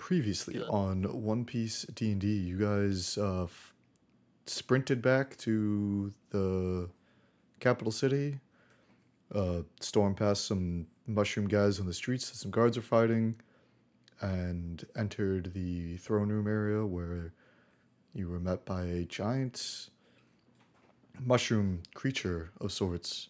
Previously Good. on One Piece D&D, you guys sprinted back to the capital city, stormed past some mushroom guys on the streets that some guards are fighting, and entered the throne room area where you were met by a giant mushroom creature of sorts.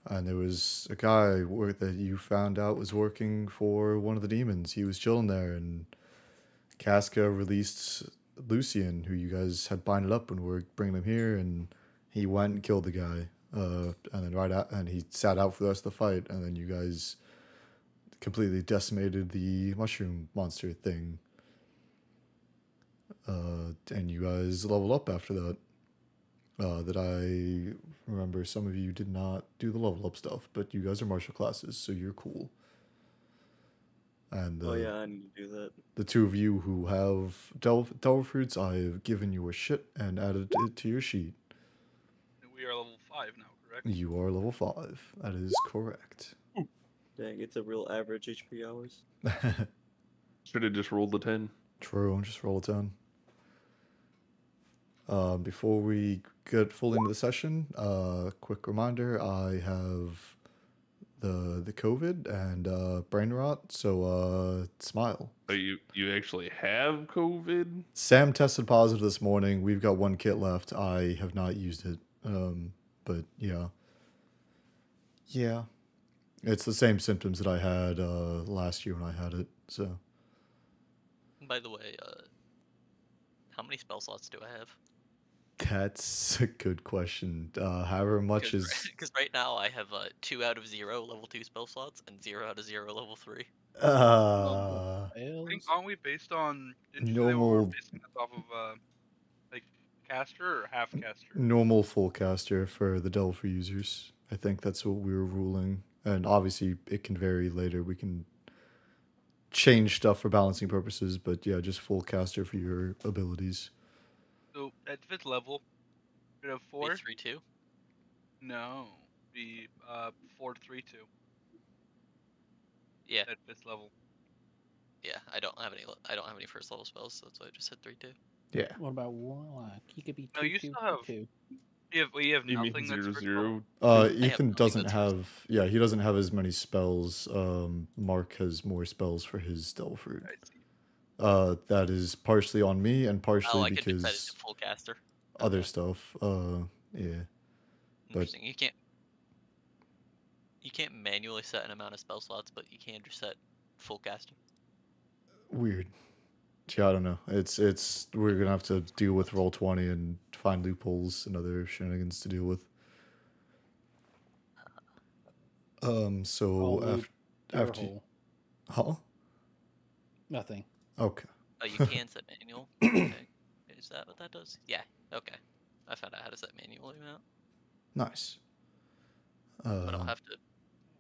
And there was a guy that you found out was working for one of the demons. He was chilling there, and Casca released Lucian, who you guys had binded up when we were bringing him here, and he went and killed the guy. And then and he sat out for the rest of the fight, and then you guys completely decimated the mushroom monster thing. And you guys leveled up after that. That I remember some of you did not do the level up stuff, but you guys are martial classes, so you're cool. And Oh yeah, I need to do that. the two of you who have devil fruits, I have given you a shit and added it to your sheet. We are level 5 now, correct? You are level 5. That is correct. Dang, it's a real average HP hours. Should have just rolled the 10. True, just roll a 10. Before we get fully into the session, quick reminder, I have the COVID and brain rot, so smile. So you actually have COVID? Sam tested positive this morning. We've got one kit left. I have not used it. But yeah. Yeah. It's the same symptoms that I had last year when I had it, so. By the way, how many spell slots do I have? That's a good question. However much is... Because right now I have 2 out of 0 level 2 spell slots and 0 out of 0 level 3. Aren't we based on Normal- basing this off of like caster or half caster? normal full caster for the Delphi users. I think that's what we were ruling. And obviously it can vary later. We can change stuff for balancing purposes, but yeah, just full caster for your abilities. So at 5th level, we'd have 4? 3-2. No, be 4-3-2 Yeah, at 5th level. yeah. I don't have any first level spells, so that's why I just said 3-2. Yeah. What about Warlock? He could be 2, No, you 2, still have- 2. You have You mean nothing that's 0, first 0? level? Ethan nothing doesn't that's have... Yeah, he doesn't have as many spells. Mark has more spells for his Devil Fruit. I see. That is partially on me and partially Oh, I could set it because to full caster. other Okay. stuff. Yeah. Interesting. You can't manually set an amount of spell slots, but you can just set full caster. Weird. Yeah, I don't know. It's we're gonna have to deal with Roll20 and find loopholes and other shenanigans to deal with. So Oh, after hole. huh? Nothing. Okay. Oh, you can set manual. Okay. Is that what that does? Yeah. Okay. I found out how to set manually now, Nice. but I'll have to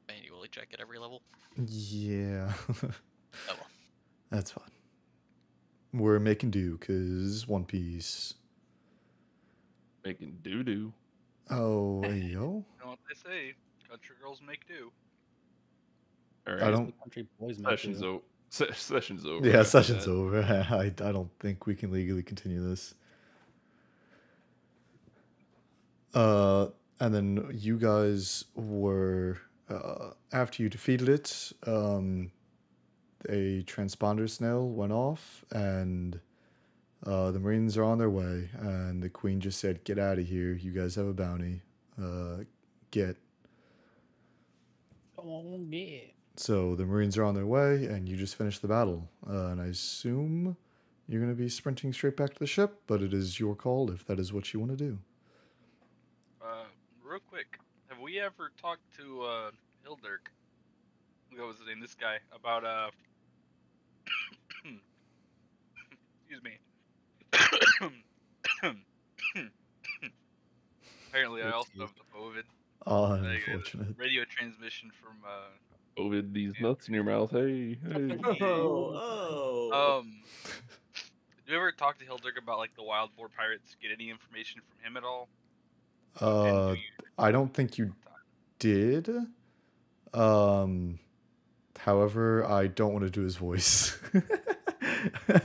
manually check at every level. Yeah. Oh well. That's fine. We're making do because One Piece. Making doo-doo. Oh, yo. You know what they say? Country girls make do. All I right. don't. Country boys make Session's do. over. Session's over. Yeah, after session's that. over. I don't think we can legally continue this. And then you guys were after you defeated it, a transponder snail went off, and the Marines are on their way, and the Queen just said, "Get out of here! You guys have a bounty. Get." Oh, yeah. So the Marines are on their way, and you just finished the battle. And I assume you're going to be sprinting straight back to the ship, but it is your call if that is what you want to do. Real quick, have we ever talked to Hildirk? What was his name? This guy about excuse me. Apparently, I also have the COVID. Unfortunate. Radio transmission from COVID, these nuts in your mouth. Hey, hey. Oh. Did you ever talk to Hildirk about like the Wild Boar Pirates? Get any information from him at all? I don't think you did. However, I don't want to do his voice.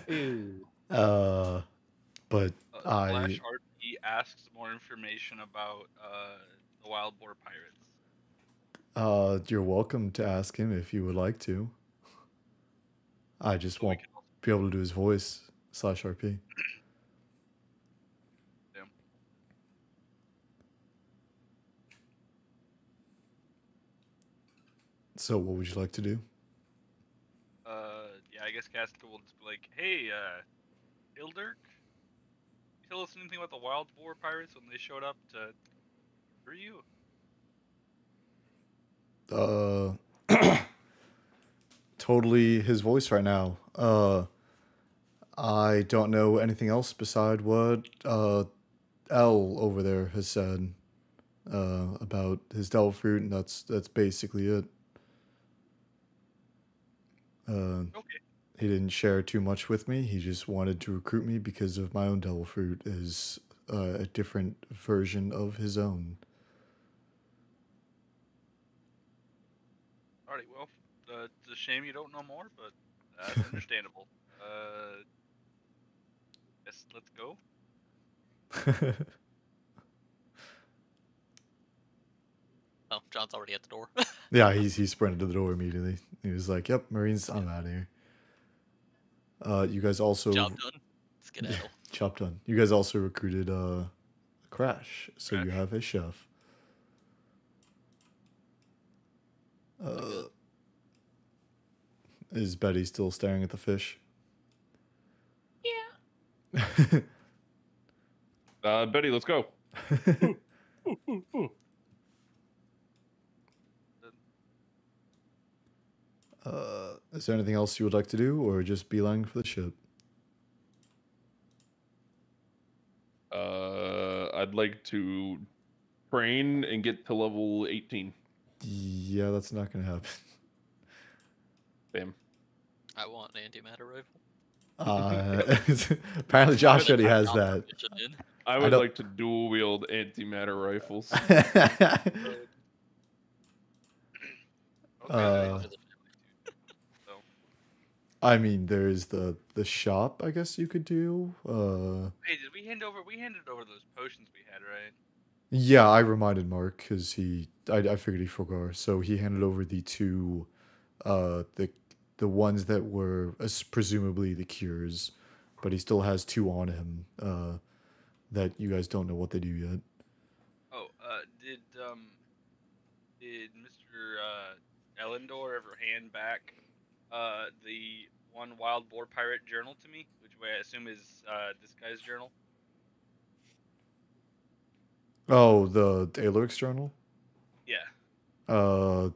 Ew. But Slash RP asks more information about the wild boar pirates. you're welcome to ask him if you would like to. I just So we won't can also be able to do his voice / RP. Damn. So what would you like to do? Yeah, I guess Casca will just be like, hey, Hildurk, tell us anything about the wild boar pirates when they showed up to free you? Totally his voice right now. I don't know anything else beside what L over there has said about his devil fruit, and that's basically it. Okay. He didn't share too much with me. He just wanted to recruit me because of my own devil fruit is a different version of his own. Alrighty, well, it's a shame you don't know more, but that's understandable. Yes, let's go. Oh, John's already at the door. Yeah, he sprinted to the door immediately. He was like, "Yep, Marines, I'm out of here." You guys also Job done. Skedaddle. Job done. You guys also recruited Crash, so you Crash. have a chef. Good. Is Betty still staring at the fish? Yeah. Betty, let's go. Is there anything else you would like to do, or just beeline for the ship? I'd like to train and get to level 18. Yeah, that's not gonna happen. Bam. I want an antimatter rifle. Apparently Josh already has Job that. permission in. I would don't- like to dual wield antimatter rifles. Okay, so I mean, there's the shop, I guess you could do. hey, did we handed over those potions we had, right? Yeah, I reminded Mark because I figured he forgot. So he handed over the two, the ones that were presumably the cures, but he still has two on him. That you guys don't know what they do yet. Oh, did Mr. Elendor ever hand back the one wild boar pirate journal to me, which I assume is this guy's journal? Oh, the Alorix journal. Yeah.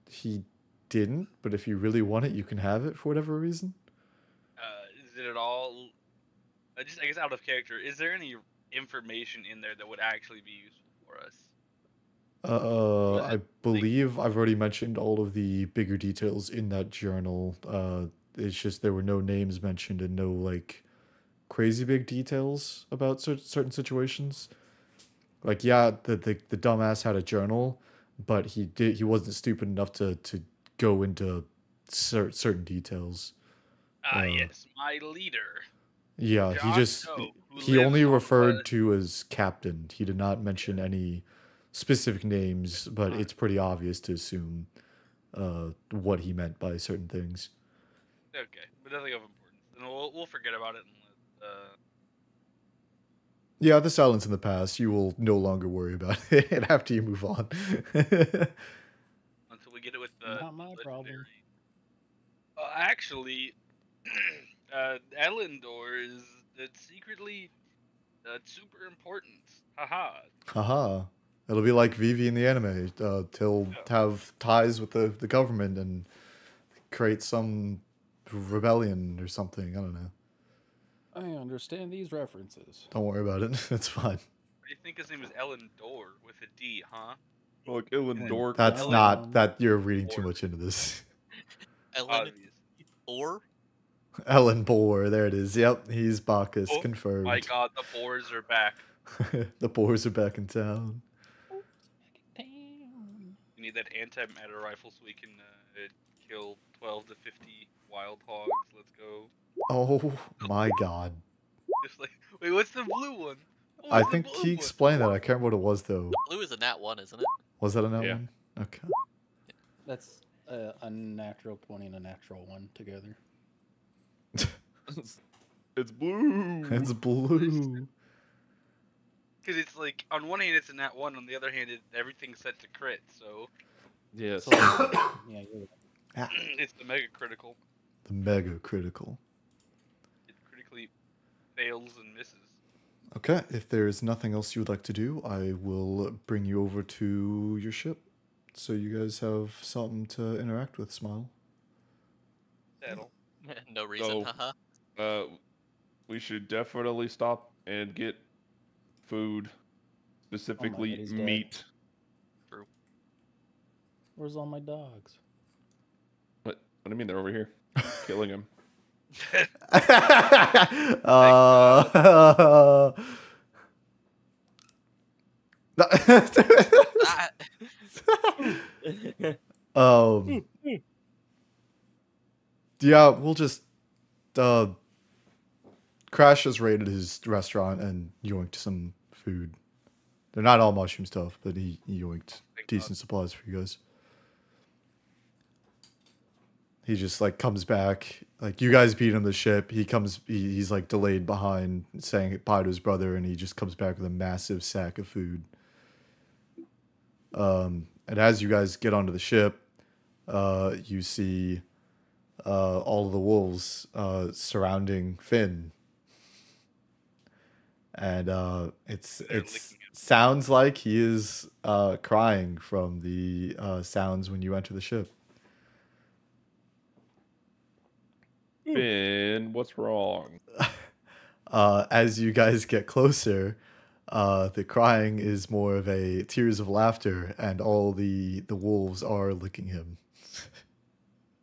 He didn't, but if you really want it, you can have it for whatever reason. Is it at all? I guess out of character, is there any information in there that would actually be useful for us? I believe I've already mentioned all of the bigger details in that journal. It's just there were no names mentioned and no like crazy big details about certain situations. Like, yeah, the dumbass had a journal, but he wasn't stupid enough to go into certain details. Yes, my leader. Yeah, John Doe, who he lives only on referred the- to as captain. He did not mention any specific names, but it's pretty obvious to assume what he meant by certain things. Okay, but nothing of importance. And we'll forget about it and let. Yeah, the silence in the past, you will no longer worry about it after you move on. Until we get it with the Not my problem. legendary. Actually, Elendor is secretly super important. Haha. Haha. It'll be like Vivi in the anime. He'll have ties with the government and create some rebellion or something. I don't know. I understand these references. Don't worry about it. It's fine. I think his name is Elendor with a D, huh? Like Illendor. That's Ellen- not that you're reading too much into this. Ellen Obvious. or Ellen Bohr, there it is. Yep, he's Bacchus, Oh, confirmed. My God, the boars are back. The Boers are back in town. Damn. We need that antimatter rifle so we can kill 12 to 50 wild hogs. Let's go. Oh my god. Just like, wait, what's the blue one? What I was the think blue he one? explained that. I can't remember what it was though. Blue is a nat 1, isn't it? Was that a nat Yeah. one? Okay. That's a natural 20 and a natural 1 together. It's blue. It's blue. Because it's like, on one hand it's a nat 1, on the other hand everything's set to crit, so Yes. So, yeah, you're right. it's the mega critical. The mega critical. It critically fails and misses. Okay, if there's nothing else you would like to do, I will bring you over to your ship. So you guys have something to interact with, Smile. That'll. No reason, So- haha. We should definitely stop and get food, specifically he's dead. meat. Where's all my dogs? What do you mean they're over here? Killing him. Ah, yeah, we'll just Crash has raided his restaurant and yoinked some food. They're not all mushroom stuff, but he yoinked Thank decent supplies for you guys. He just like comes back, like you guys beat him the ship. He's like delayed behind saying bye to his brother, and he just comes back with a massive sack of food. And as you guys get onto the ship, you see all of the wolves surrounding Finn, and it's licking him. sounds like he is crying from the sounds when you enter the ship. Finn, what's wrong? As you guys get closer, the crying is more of a tears of laughter, and all the wolves are licking him.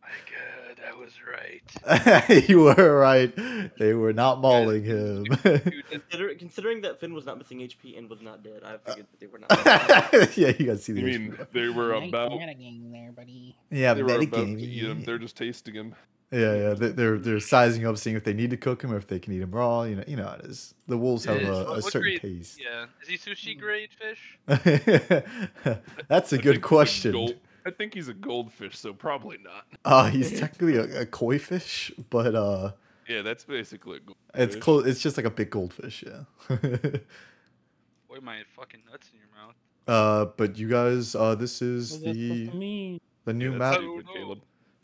My god, I was right. You were right. They were not mauling him. Dude, Considering that Finn was not missing HP and was not dead, I figured that they were not. Yeah, you guys see the You mean HP. they were about there, buddy. Yeah, they were about to metagaming. eat him? They're just tasting him. Yeah. They're sizing up, seeing if they need to cook him or if they can eat him raw. You know how it is. The wolves have Yeah, a what certain grade- taste. Yeah. Is he sushi grade fish? That's a I good think he's question. I think he's a goldfish, so probably not. He's technically a koi fish, but Yeah, that's basically a goldfish. it's close. It's just like a big goldfish, yeah. Boy, my fucking nuts in your mouth. But you guys, this is What's that supposed to the mean? new Yeah, map. that's Oh, stupid, no. Caleb.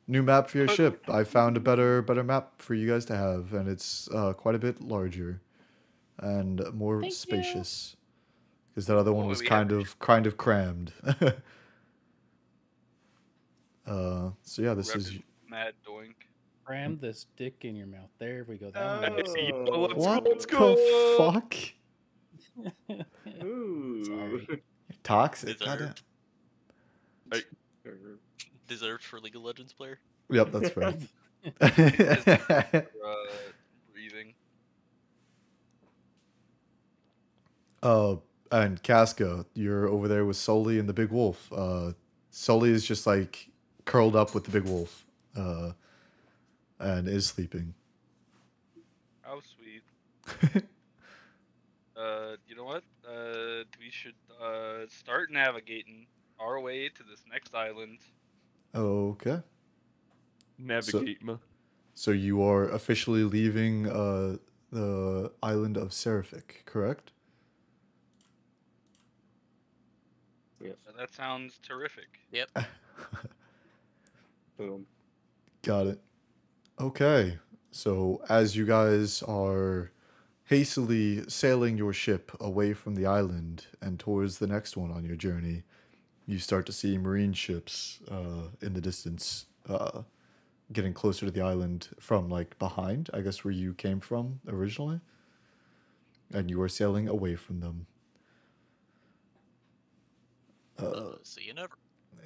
New map for your I don't ship. I found a better map for you guys to have, and it's quite a bit larger and more Thank you. spacious. Because that other one Oh, was we kind have- of crammed. So yeah, this is Reppin' Mad Doink. Cram this dick in your mouth. There we go. That one Hey, makes Oh. let's what go, let's the go. fuck? sense. Ooh. Sorry. Toxic. Deserved. Goddamn. Deserved for League of Legends player. Yep, that's fair. Breathing. And Casca, you're over there with Sully and the big wolf. Sully is just like curled up with the big wolf, and is sleeping. How sweet. You know what? We should start navigating our way to this next island. Okay. Navigate me. So you are officially leaving the island of Seraphic, correct? Yes. That sounds terrific. Yep. Boom. Got it. Okay. So as you guys are hastily sailing your ship away from the island and towards the next one on your journey, you start to see marine ships in the distance, getting closer to the island from like behind, I guess where you came from originally. And you are sailing away from them. See you never.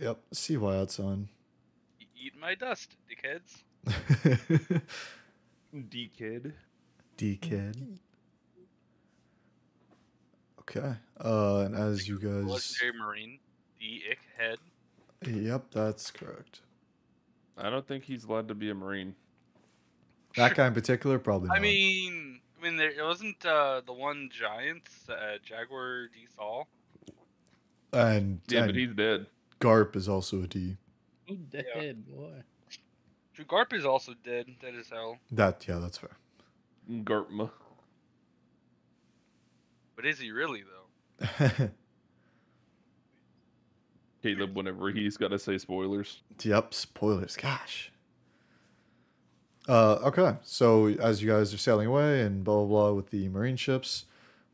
Yep. See why it's on. Eat my dust, dickheads. D-kid. D-kid. Okay. And as you guys... Legendary Marine, the Ick Head. Yep, that's correct. I don't think he's allowed to be a Marine. That guy in particular, probably not. I mean, there it wasn't the one Giants, Jaguar D. Saul. And Yeah, but he's dead. Garp is also a D. He dead, boy. Drew Garp is also dead as hell. Yeah, that's fair. Garpma. But is he really though? Caleb, whenever he's got to say spoilers. Yep, spoilers. Gosh. Okay, so as you guys are sailing away and blah blah blah with the marine ships,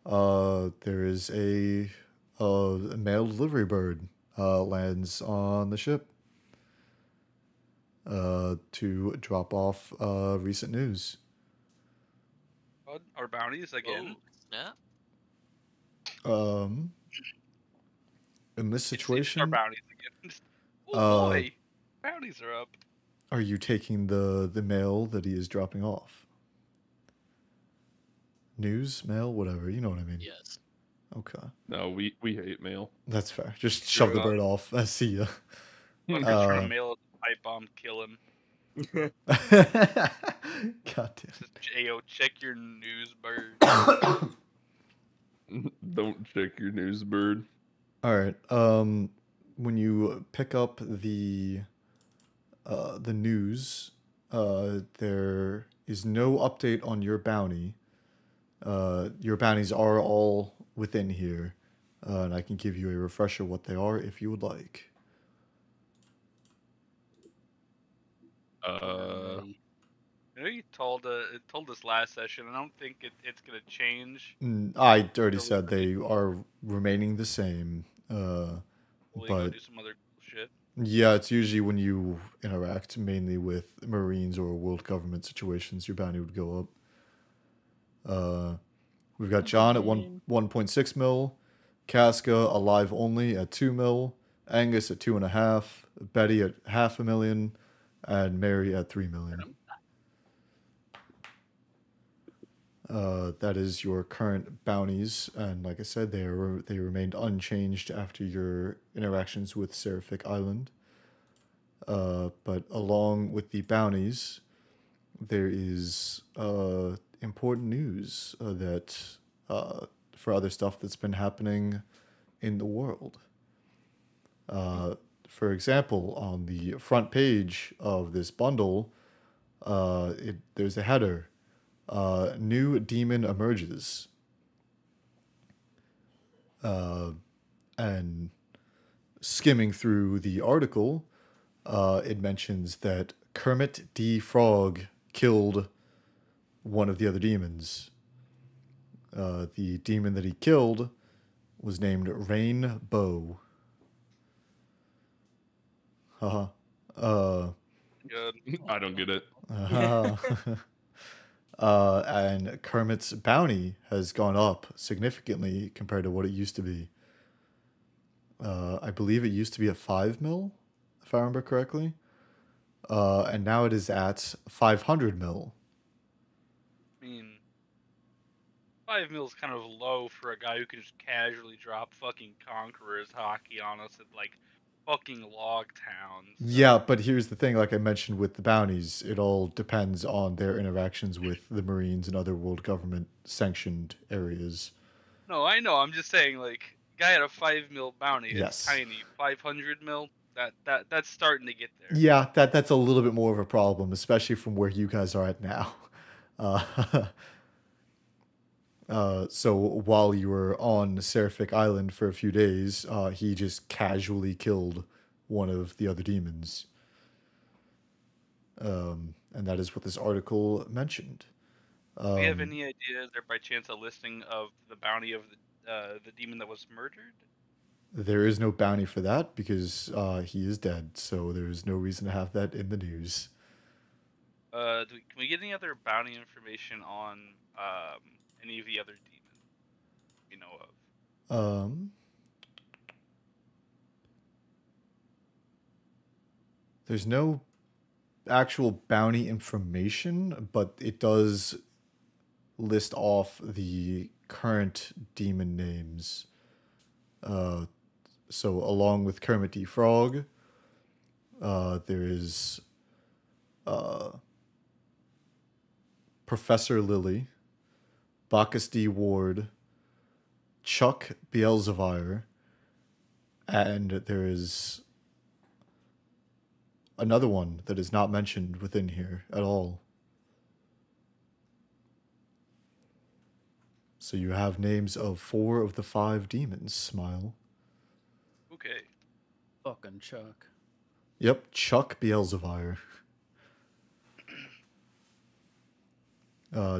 there is a mail delivery bird lands on the ship to drop off recent news. Our bounties again. Oh, snap. In this Our situation, bounties again. Oh boy, bounties are up. are you taking the mail that he is dropping off? News, mail, whatever, you know what I mean. Yes. Okay, No, we hate mail. that's fair. Just shove the up. bird off. I see ya. Fucker's trying to mail a pipe bomb, kill him. God damn. Just, Ayo, check your news, bird. Don't check your news, bird. All right. When you pick up the news, there is no update on your bounty. Your bounties are all within here, and I can give you a refresher what they are if you would like. I know you told us last session. I don't think it's gonna change. I already said they are remaining the same. Will you go But do some other cool shit? yeah, it's usually when you interact mainly with Marines or world government situations, your bounty would go up. We've got John at 1.6 mil, Casca alive only at 2 mil, Angus at 2.5, Betty at 500,000, and Mary at 3 million. That is your current bounties, and like I said, they remained unchanged after your interactions with Seraphic Island. But along with the bounties, there is important news that for other stuff that's been happening in the world. For example, on the front page of this bundle, there's a header. New demon emerges. And skimming through the article, it mentions that Kermit D. Frog killed one of the other demons. The demon that he killed was named Rainbow. Haha. Good. I don't get it. And Kermit's bounty has gone up significantly compared to what it used to be. I believe it used to be at 5 mil, if I remember correctly. And now it is at 500 mil. I mean, 5 mil is kind of low for a guy who can just casually drop fucking Conqueror's hockey on us at like fucking log towns. Yeah, but here's the thing, like I mentioned with the bounties, it all depends on their interactions with the Marines and other world government sanctioned areas. No, I know. I'm just saying, like, guy at a 5 mil bounty is Yes. tiny. 500 mil, that's starting to get there. Yeah, that's a little bit more of a problem, especially from where you guys are at now. So while you were on Seraphic Island for a few days, he just casually killed one of the other demons. And that is what this article mentioned. Do we have any idea? Is there by chance a listing of the bounty of the demon that was murdered? There is no bounty for that because he is dead, so there is no reason to have that in the news. Can we get any other bounty information on any of the other demons we know of? There's no actual bounty information, but it does list off the current demon names. So along with Kermit D. Frog, there is uh, Professor Lilly, Bacchus D. Ward, Chuck Beelzevire, and there is another one that is not mentioned within here at all. So you have names of 4 of the 5 demons, Smile. Okay. Fucking Chuck. Yep, Chuck Beelzevire.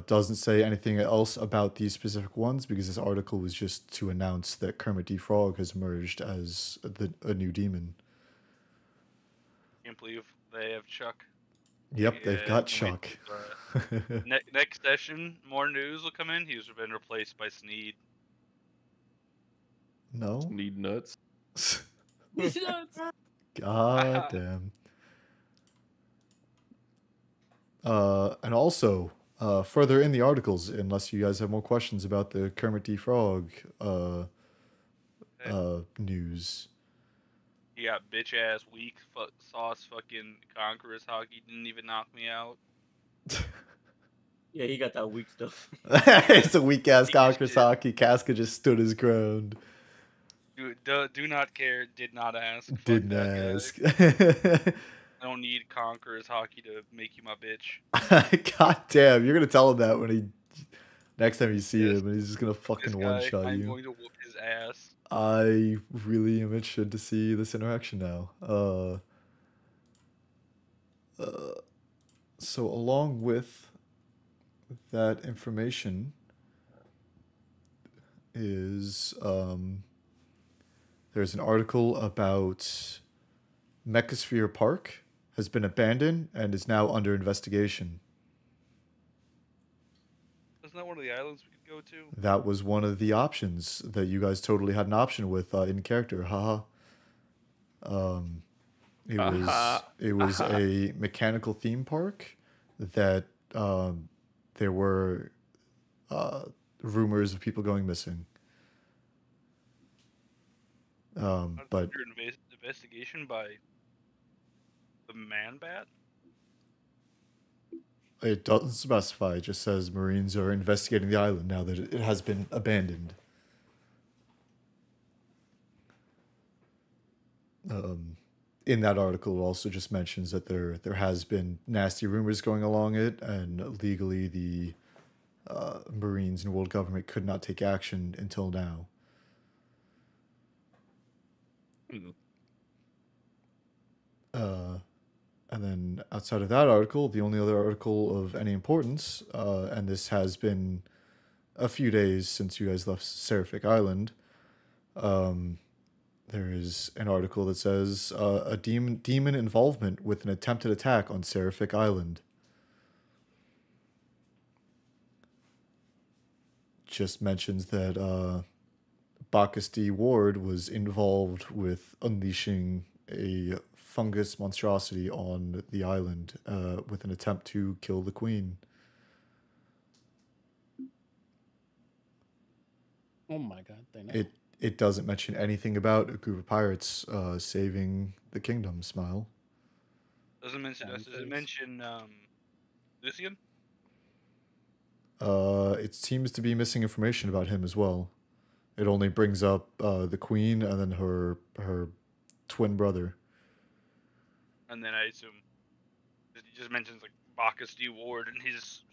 Doesn't say anything else about these specific ones because this article was just to announce that Kermit D. Frog has emerged as a new demon. Can't believe they have Chuck. Yep, they've Yeah, got can't wait Chuck. till, next session, more news will come in. He's been replaced by Sneed. No? Need nuts. God damn. And also, further in the articles, unless you guys have more questions about the Kermit D. Frog news. He got bitch ass weak sauce fucking Conqueror's hockey. Didn't even knock me out. Yeah, he got that weak stuff. It's a weak ass He Conqueror's just did. hockey. Casca just stood his ground. Do not care. Did not ask. Fuck Didn't that guy. ask. I don't need Conqueror's hockey to make you my bitch. God damn, you're gonna tell him that when he next time you see Yes. him, and he's just gonna This fucking guy, one shot I'm you. going to whoop his ass. I really am interested to see this interaction now. So along with that information is there's an article about Mechasphere Park has been abandoned and is now under investigation. Isn't that one of the islands we could go to? That was one of the options that you guys totally had an option with in character. Haha. It was a mechanical theme park that there were rumors of people going missing. But Under investigation by the Man Bat. it doesn't specify. It just says Marines are investigating the island now that it has been abandoned. In that article, it also just mentions that there has been nasty rumors going along it, and legally the Marines and world government could not take action until now. And then outside of that article, the only other article of any importance, and this has been a few days since you guys left Seraphic Island, there is an article that says a demon involvement with an attempted attack on Seraphic Island. Just mentions that Bacchus D. Ward was involved with unleashing a fungus monstrosity on the island with an attempt to kill the queen. Oh my god, they know. It doesn't mention anything about a group of pirates saving the kingdom, Smile. Doesn't mention us. Does it mention Lucian? It seems to be missing information about him as well. It only brings up the queen and then her twin brother. And then I assume it just mentions like Bacchus D. Ward and his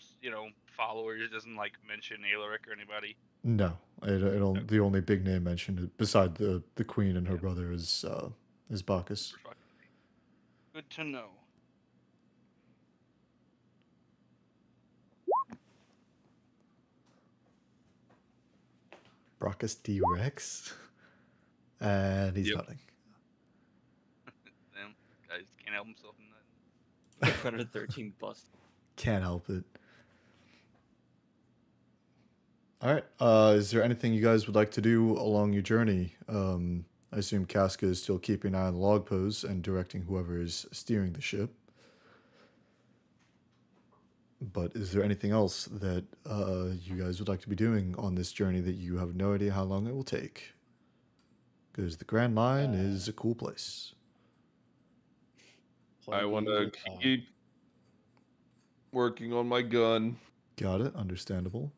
followers. It doesn't like mention Alaric or anybody. No, the only big name mentioned beside the queen and her brother is Bacchus. Good to know. Bacchus D. Rex, and he's nothing. Damn, guys can't help himself in that. 113 bust. Can't help it. All right. Is there anything you guys would like to do along your journey? I assume Casca is still keeping an eye on the log posts and directing whoever is steering the ship. But is there anything else that you guys would like to be doing on this journey that you have no idea how long it will take? Because the Grand Line is a cool place. I want to keep Working on my gun. Got it. Understandable.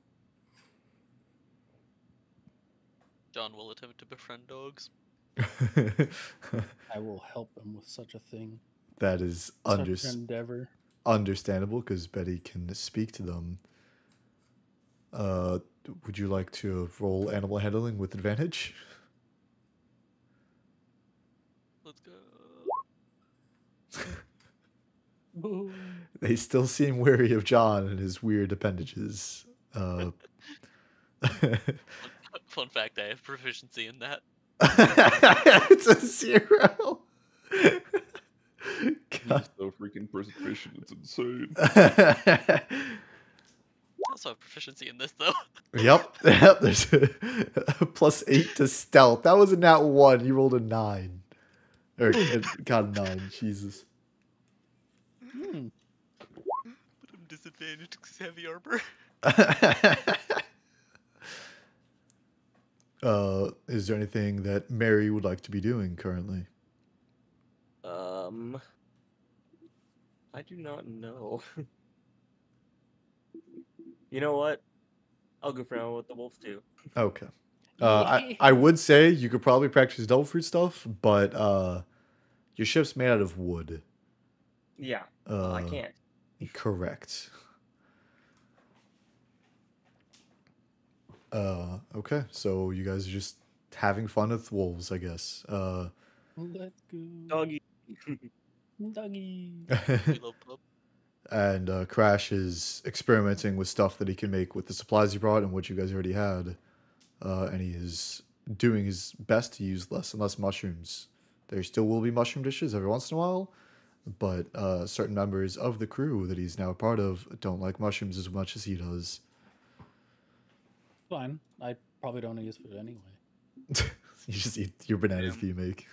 John will attempt to befriend dogs. I will help him with such a thing. That is Such an endeavor. understandable because Betty can speak to them. Would you like to roll animal handling with advantage? Let's go. Ooh. They still seem wary of John and his weird appendages. Fun fact, I have proficiency in that. It's a 0. He's so freaking proficient, it's insane. I also have proficiency in this, though. Yep. There's a +8 to stealth. That was a nat 1. You rolled a 9. Or got a 9. Jesus. Hmm. But I'm disadvantaged because heavy armor. Is there anything that Mary would like to be doing currently? I do not know. You know what? I'll go around with the wolves too. Okay. I would say you could probably practice devil fruit stuff, but your ship's made out of wood. Yeah, I can't. Correct. Okay, so you guys are just having fun with wolves, I guess. Let's go. Doggy. Doggy. We love pup. And Crash is experimenting with stuff that he can make with the supplies he brought and what you guys already had. And he is doing his best to use less and less mushrooms. There still will be mushroom dishes every once in a while, but certain members of the crew that he's now a part of don't like mushrooms as much as he does. Fine. I probably don't use it anyway. You just eat your bananas that you make.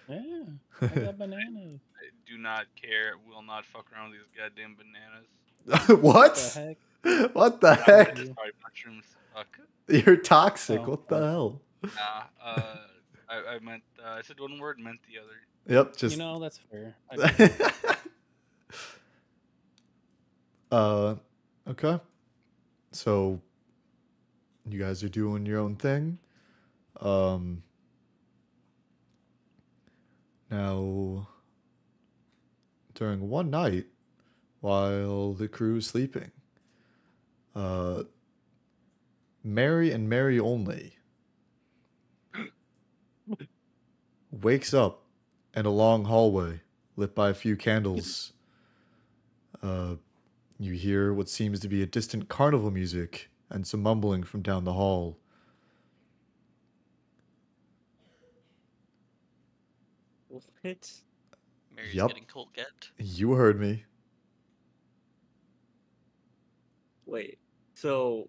Yeah, I got bananas. I do not care. Will not fuck around with these goddamn bananas. What? The heck? What the heck? Sorry, mushrooms. Fuck. You're toxic. Oh, What the hell? Nah. I meant. I said one word, meant the other. Yep. Just. You know, that's fair. Okay. So you guys are doing your own thing. Now, during one night, while the crew is sleeping, Mary and Mary only wakes up in a long hallway lit by a few candles. You hear what seems to be a distant carnival music and some mumbling from down the hall. What? Mary's Yup. getting cold gapped. You heard me. Wait. So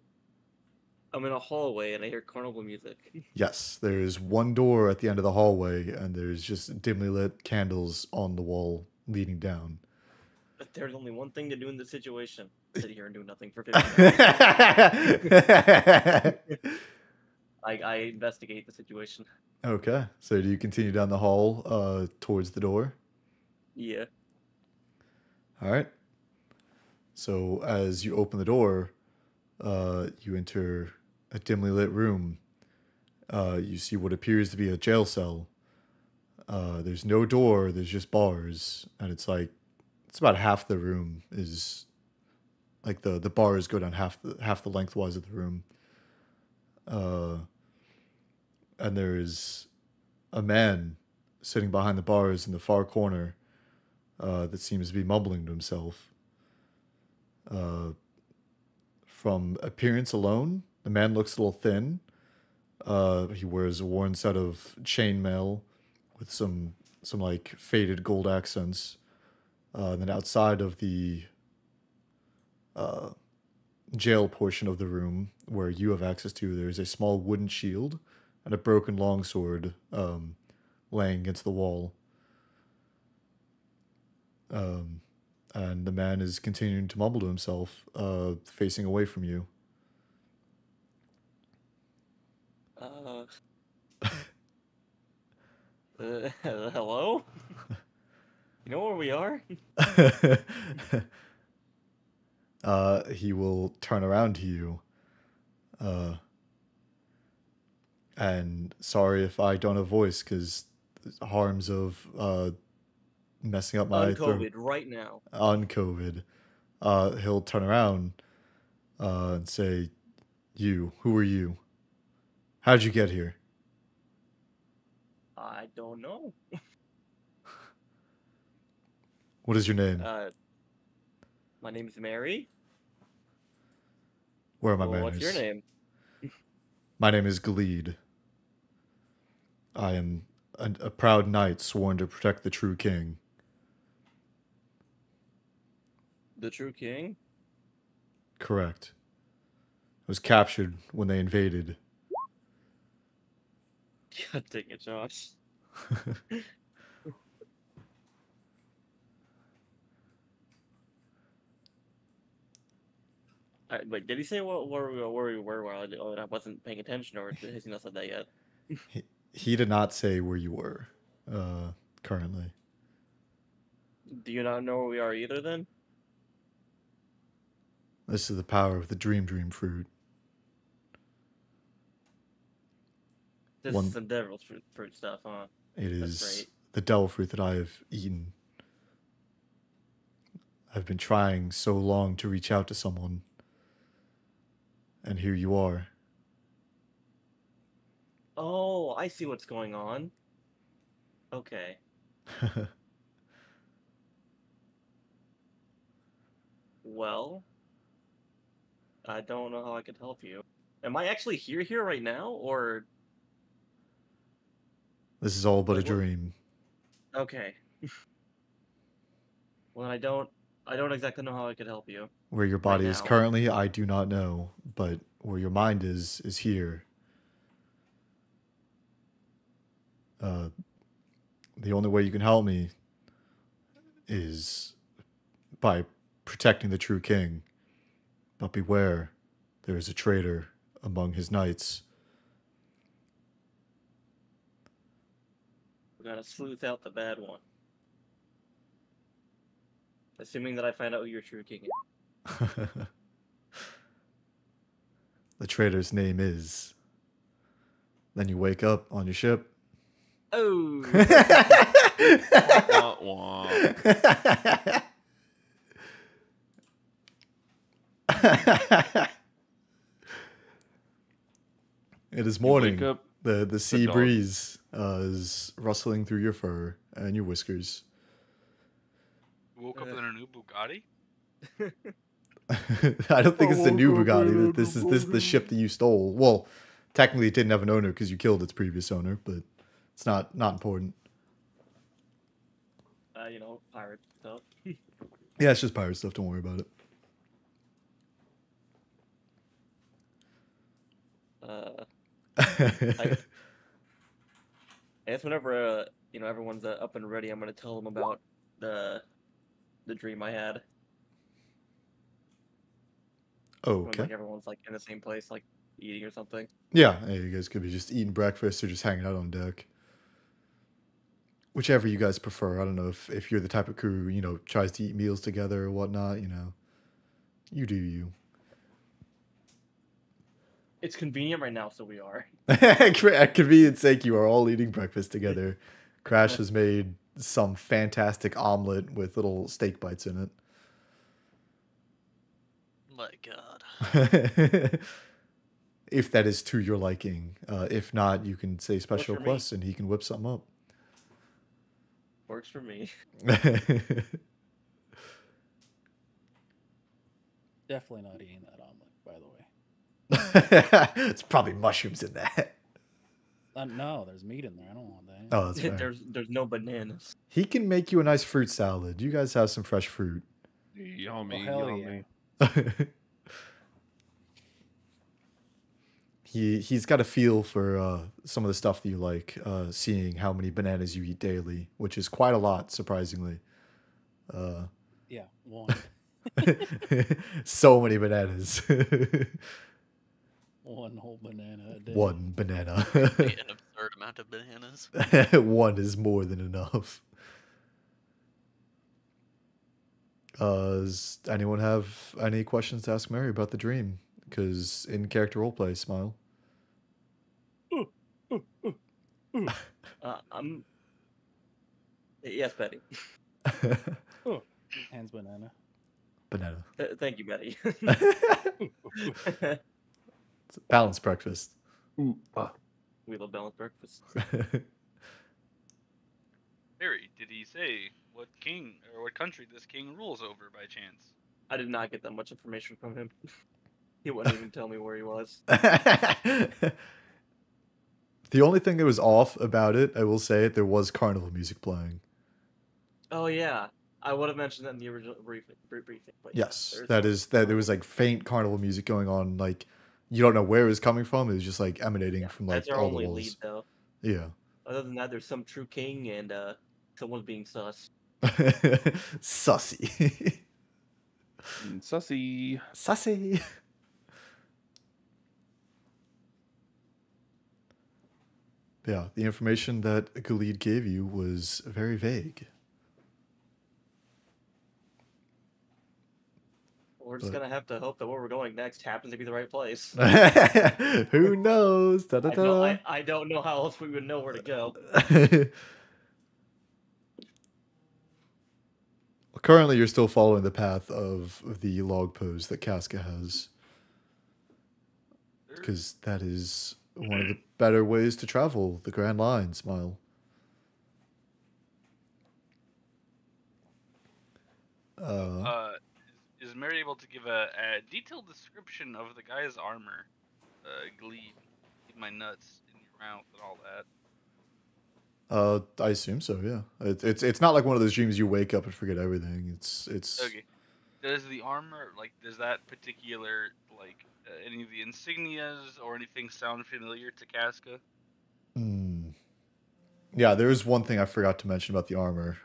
I'm in a hallway and I hear carnival music. Yes, there's one door at the end of the hallway, and there's just dimly lit candles on the wall leading down. But there's only one thing to do in this situation. Sit here and do nothing for 15 minutes. I investigate the situation. Okay, so do you continue down the hall towards the door? Yeah. All right. So as you open the door, you enter a dimly lit room. You see what appears to be a jail cell. There's no door, there's just bars, and it's about half the room is like the bars go down half the lengthwise of the room. And there's a man sitting behind the bars in the far corner that seems to be mumbling to himself. From appearance alone, the man looks a little thin. He wears a worn set of chainmail with some like faded gold accents. And then outside of the jail portion of the room where you have access to, there's a small wooden shield and a broken longsword laying against the wall. And the man is continuing to mumble to himself, facing away from you. Hello? You know where we are? he will turn around to you. And sorry if I don't have voice, because harms of messing up my throat. Uncovid right now. On COVID. He'll turn around and say, "You, who are you? How'd you get here?" I don't know. What is your name? My name's Mary. Where are my Well, manners? what's your name? My name is Gleed. I am a proud knight sworn to protect the true king. The True King? Correct. I was captured when they invaded. God dang it, Josh. Wait, did he say where we were while I wasn't paying attention, or has he not said that yet? He did not say where you were, currently. Do you not know where we are either, then? This is the power of the dream fruit. This is some devil's fruit stuff, huh? It That's is great. the devil fruit that I have eaten. I've been trying so long to reach out to someone. And here you are. Oh, I see what's going on. Okay. Well, I don't know how I could help you. Am I actually here right now, or... This is all but a Like what? dream. Okay. Well, I don't exactly know how I could help you. Where your body is now. currently, I do not know. But where your mind is here. The only way you can help me is by protecting the true king. But beware, there is a traitor among his knights. We gotta sleuth out the bad one. Assuming that I find out who your true king is. The traitor's name is. Then you wake up on your ship. Oh! Wah, wah. It is You morning. wake up, The sea dog. breeze is rustling through your fur and your whiskers. Woke up in a new Bugatti. I don't think it's the new Bugatti. This is the ship that you stole. Well, technically it didn't have an owner because you killed its previous owner, but it's not important. Pirate stuff. Yeah, it's just pirate stuff. Don't worry about it. I guess whenever everyone's up and ready, I'm gonna tell them about the dream I had. When, Okay. like everyone's like in the same place, like eating or something. Yeah, hey, you guys could be just eating breakfast or just hanging out on deck. Whichever you guys prefer. I don't know if you're the type of crew, tries to eat meals together or whatnot, You do you. It's convenient right now, so we are. At convenience sake, you are all eating breakfast together. Crash has made some fantastic omelet with little steak bites in it. My God. If that is to your liking. If not, you can say special for me. requests and he can whip something up. Works for me. Definitely not eating that omelet, by the way. It's probably mushrooms in that. No, there's meat in there. I don't want that. Oh, that's fair. There's no bananas. He can make you a nice fruit salad. You guys have some fresh fruit. Yummy, hell yummy. He's got a feel for some of the stuff that you like, seeing how many bananas you eat daily, which is quite a lot, surprisingly. Yeah, one. So many bananas. One whole banana a day. One banana. Eat an absurd amount of bananas. One is more than enough. Does anyone have any questions to ask Mary about the dream? Because in character roleplay, smile. I'm. Yes, Betty. Hands banana. Banana. Thank you, Betty. It's a balanced breakfast. Ooh, We love balanced breakfast. Harry, did he say what king or what country this king rules over by chance? I did not get that much information from him. He wouldn't even tell me where he was. The only thing that was off about it, I will say it, there was carnival music playing. Oh yeah, I would have mentioned that in the original briefing. But Yes, there's that no is that there was like faint carnival music going on, like you don't know where it was coming from. It was just like emanating from like That's our all the only walls. lead, though. Yeah. Other than that, there's some true king and someone's being sus. Sussy. Sussy. Sussy. Yeah, the information that Khalid gave you was very vague. We're just But- gonna have to hope that where we're going next happens to be the right place. Who knows? Da, da, da. I don't know how else we would know where to go. Currently, you're still following the path of the log pose that Casca has, because that is one of the better ways to travel the Grand Line. Smile. Is Mary able to give a detailed description of the guy's armor? Gleed, eat my nuts in your mouth and all that. I assume so. Yeah, it's not like one of those dreams you wake up and forget everything. It's Okay. Does the armor, like, does that particular, like, any of the insignias or anything sound familiar to Casca? Yeah, there is one thing I forgot to mention about the armor.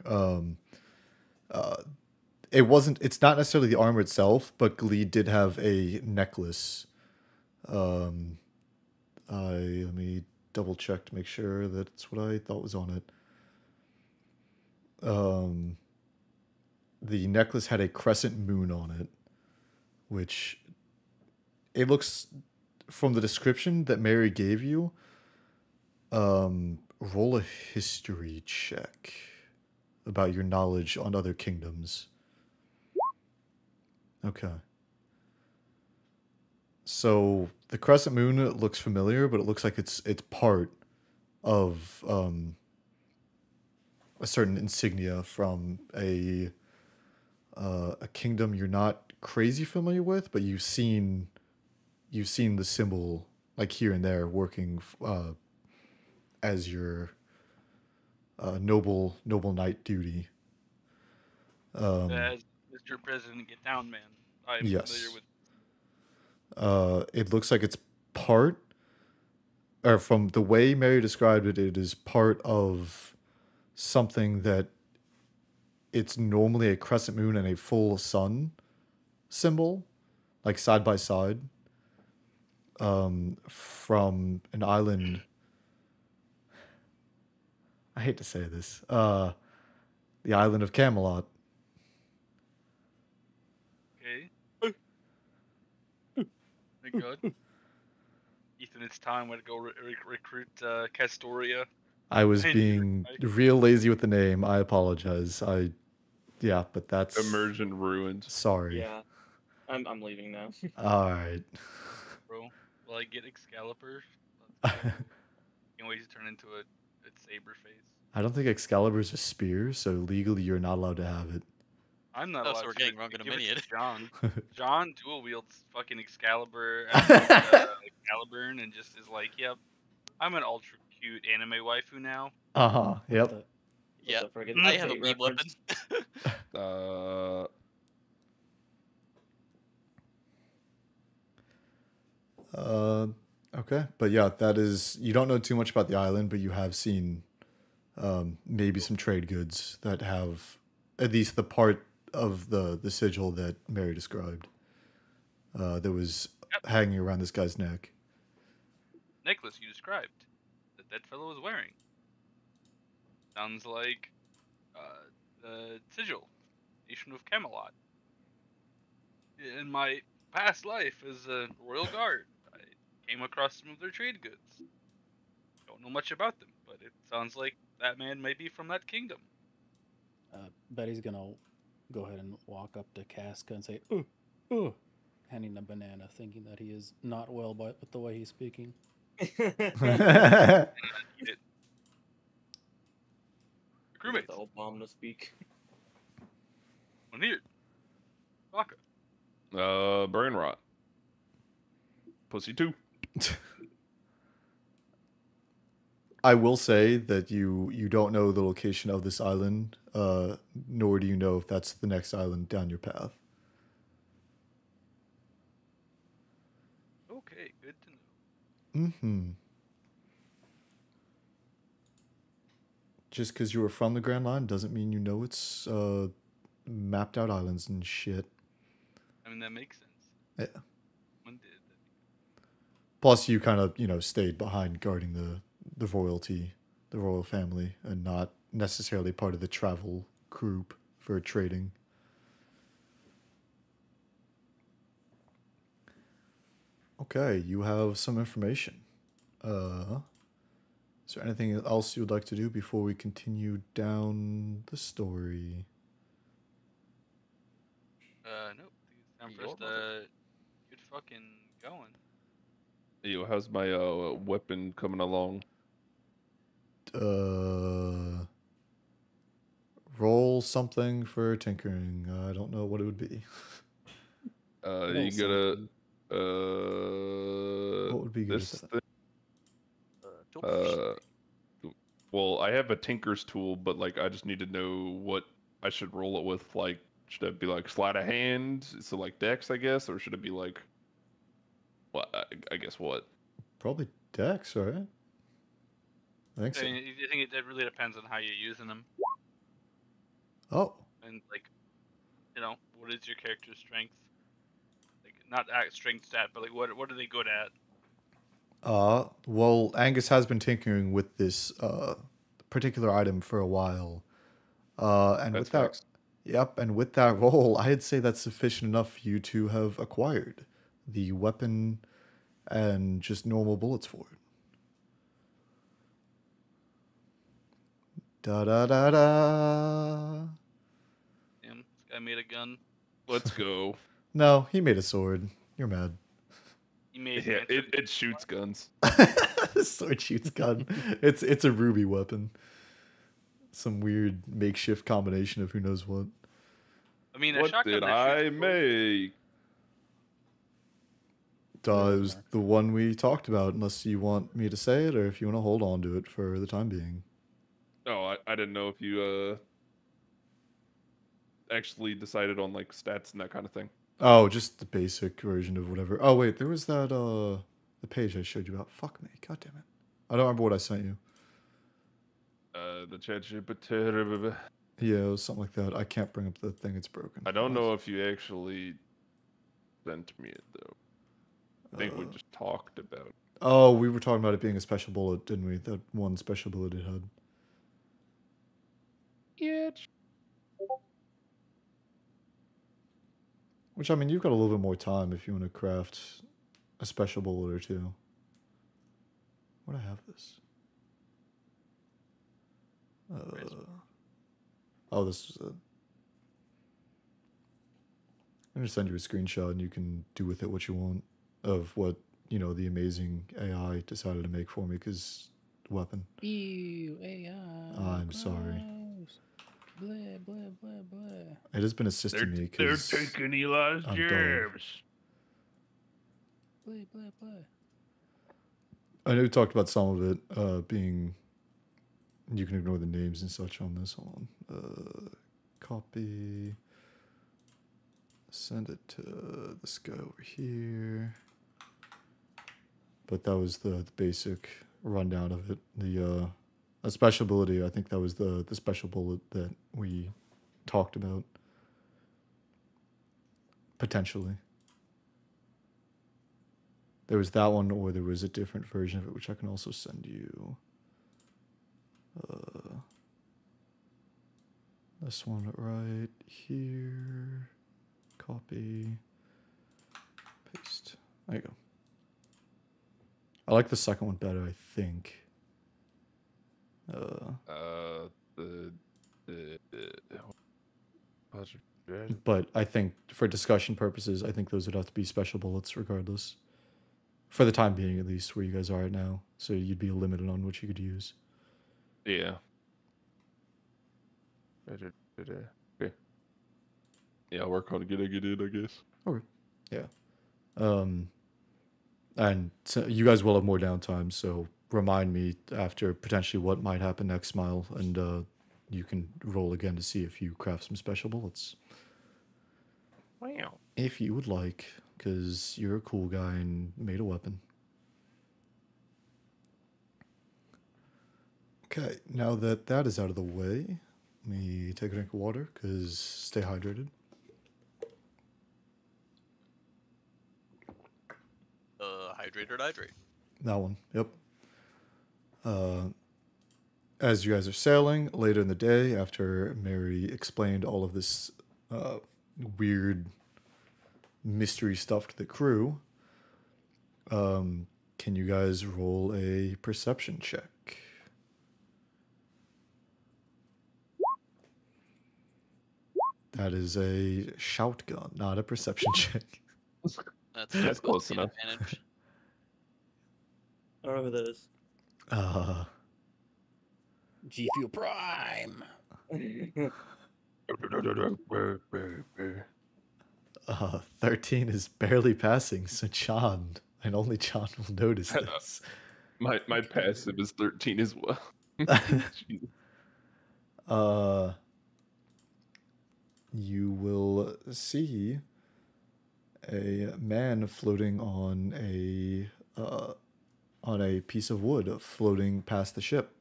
It's not necessarily the armor itself, but Glee did have a necklace. Let me double check to make sure that's what I thought was on it. The necklace had a crescent moon on it, which it looks, from the description that Mary gave you, roll a history check about your knowledge on other kingdoms. Okay. So the crescent moon looks familiar, but it looks like it's part of a certain insignia from a kingdom you're not crazy familiar with, but you've seen the symbol like here and there working as your noble knight duty. As Mr. President, get down, man. I'm Yes. familiar with. It looks like it's part, or from the way Mary described it, it is part of something that it's normally a crescent moon and a full sun symbol, like side by side, from an island. I hate to say this. The island of Camelot. Okay. Thank God. Ethan, it's time. Way to go recruit Castoria. I was Thank being you. real lazy with the name. I apologize. Yeah, but that's Immersion ruined. sorry. Yeah, I'm leaving now. All right. Bro, will I get Excalibur? Can't wait to turn into a saber face. I don't think Excalibur's a spear, so legally you're not allowed to have it. I'm not Oh, allowed so we're to getting give it to Rungaminian. John. John dual wields fucking Excalibur and Excalibur and just is like, yep, I'm an ultra cute anime waifu now. Uh-huh. Yep. The- Yeah, The friggin' I have a Fate meme weapon. reference. Okay. But yeah, that is, you don't know too much about the island, but you have seen maybe some trade goods that have at least the part of the sigil that Mary described that was hanging around this guy's neck. Necklace you described that fellow was wearing. Sounds like the sigil, Nation of Camelot. in my past life as a royal guard, I came across some of their trade goods. Don't know much about them, but it sounds like that man may be from that kingdom. Betty's gonna go ahead and walk up to Casca and say, "Ooh, ooh," handing a banana, thinking that he is not well with the way he's speaking. Crewmates, The Obama to speak. one here. Baka. Brain rot. Pussy 2. I will say that you don't know the location of this island, nor do you know if that's the next island down your path. Okay, good to know. Mm-hmm. Just because you were from the Grand Line doesn't mean you know it's mapped out islands and shit. I mean, that makes sense. Yeah. One did. Plus, you kind of, stayed behind guarding the royalty, the royal family, and not necessarily part of the travel group for trading. Okay, you have some information. Is there anything else you would like to do before we continue down the story? Nope. I think it's time for us to get fucking going. Yo, how's my weapon coming along? Roll something for tinkering. I don't know what it would be. You gotta What would be good this at that? thing. Well, I have a tinker's tool, but like I just need to know what I should roll it with. Like, should it be like sleight of hand? So like dex, I guess, or should it be like what? I guess what? Probably Dex, right? I think I so. mean, I think it really depends on how you're using them, Oh, and like, what is your character's strength? Like, not strength stat, but like, what are they good at? well, Angus has been tinkering with this particular item for a while. And That's with that, facts. yep, and with that roll, I'd say that's sufficient enough for you to have acquired the weapon and just normal bullets for it. Da da da da. Damn, this guy made a gun. Let's go. No, he made a sword. You're mad. He made Yeah, an it shoots guns. The sword shoots gun. It's a ruby weapon. Some weird makeshift combination of who knows what. I mean, a What shotgun did that I shoots make? Does the one we talked about, unless you want me to say it or if you want to hold on to it for the time being. Oh, I didn't know if you actually decided on like stats and that kind of thing. Oh, just the basic version of whatever. Oh wait, there was that the page I showed you about. Fuck me, god damn it. I don't remember what I sent you. The ChatGPT. Yeah, it was something like that. I can't bring up the thing, it's broken. I don't know if you actually sent me it though. I think we just talked about it. Oh, we were talking about it being a special bullet, didn't we? That one special bullet it had. Yeah. Which, I mean, you've got a little bit more time if you want to craft a special bullet or two. Where'd I have this? Oh, this is it. I'm going to send you a screenshot and you can do with it what you want of what, the amazing AI decided to make for me because weapon. Ew, AI. I'm sorry. Blah, blah, blah, blah. It has been assisting me because Eli's I'm dull. Blah, blah, blah. I know we talked about some of it being. You can ignore the names and such on this. Hold on. Copy. Send it to this guy over here. But that was the basic rundown of it. The a special ability. I think that was the special bullet that we talked about. Potentially. There was that one, or there was a different version of it, which I can also send you. This one right here. Copy. There you go. I like the second one better, I think. But I think for discussion purposes, I think those would have to be special bullets regardless. For the time being, at least, where you guys are right now. So you'd be limited on what you could use. Yeah. Okay. Yeah, I'll work hard to get it, I guess. Okay. Yeah. And so you guys will have more downtime, so remind me after potentially what might happen next, Smile, and you can roll again to see if you craft some special bullets. Wow. If you would like, because you're a cool guy and made a weapon. Okay, now that that is out of the way, let me take a drink of water, because stay hydrated. Hydrate or hydrate. That one, yep. As you guys are sailing later in the day, after Mary explained all of this weird mystery stuff to the crew, can you guys roll a perception check? That is a shout gun, not a perception check. That's close enough. Advantage. I don't know who that is. G Fuel Prime. 13 is barely passing, so John, and only John will notice this. My passive is 13 as well. You will see a man floating on a piece of wood, floating past the ship.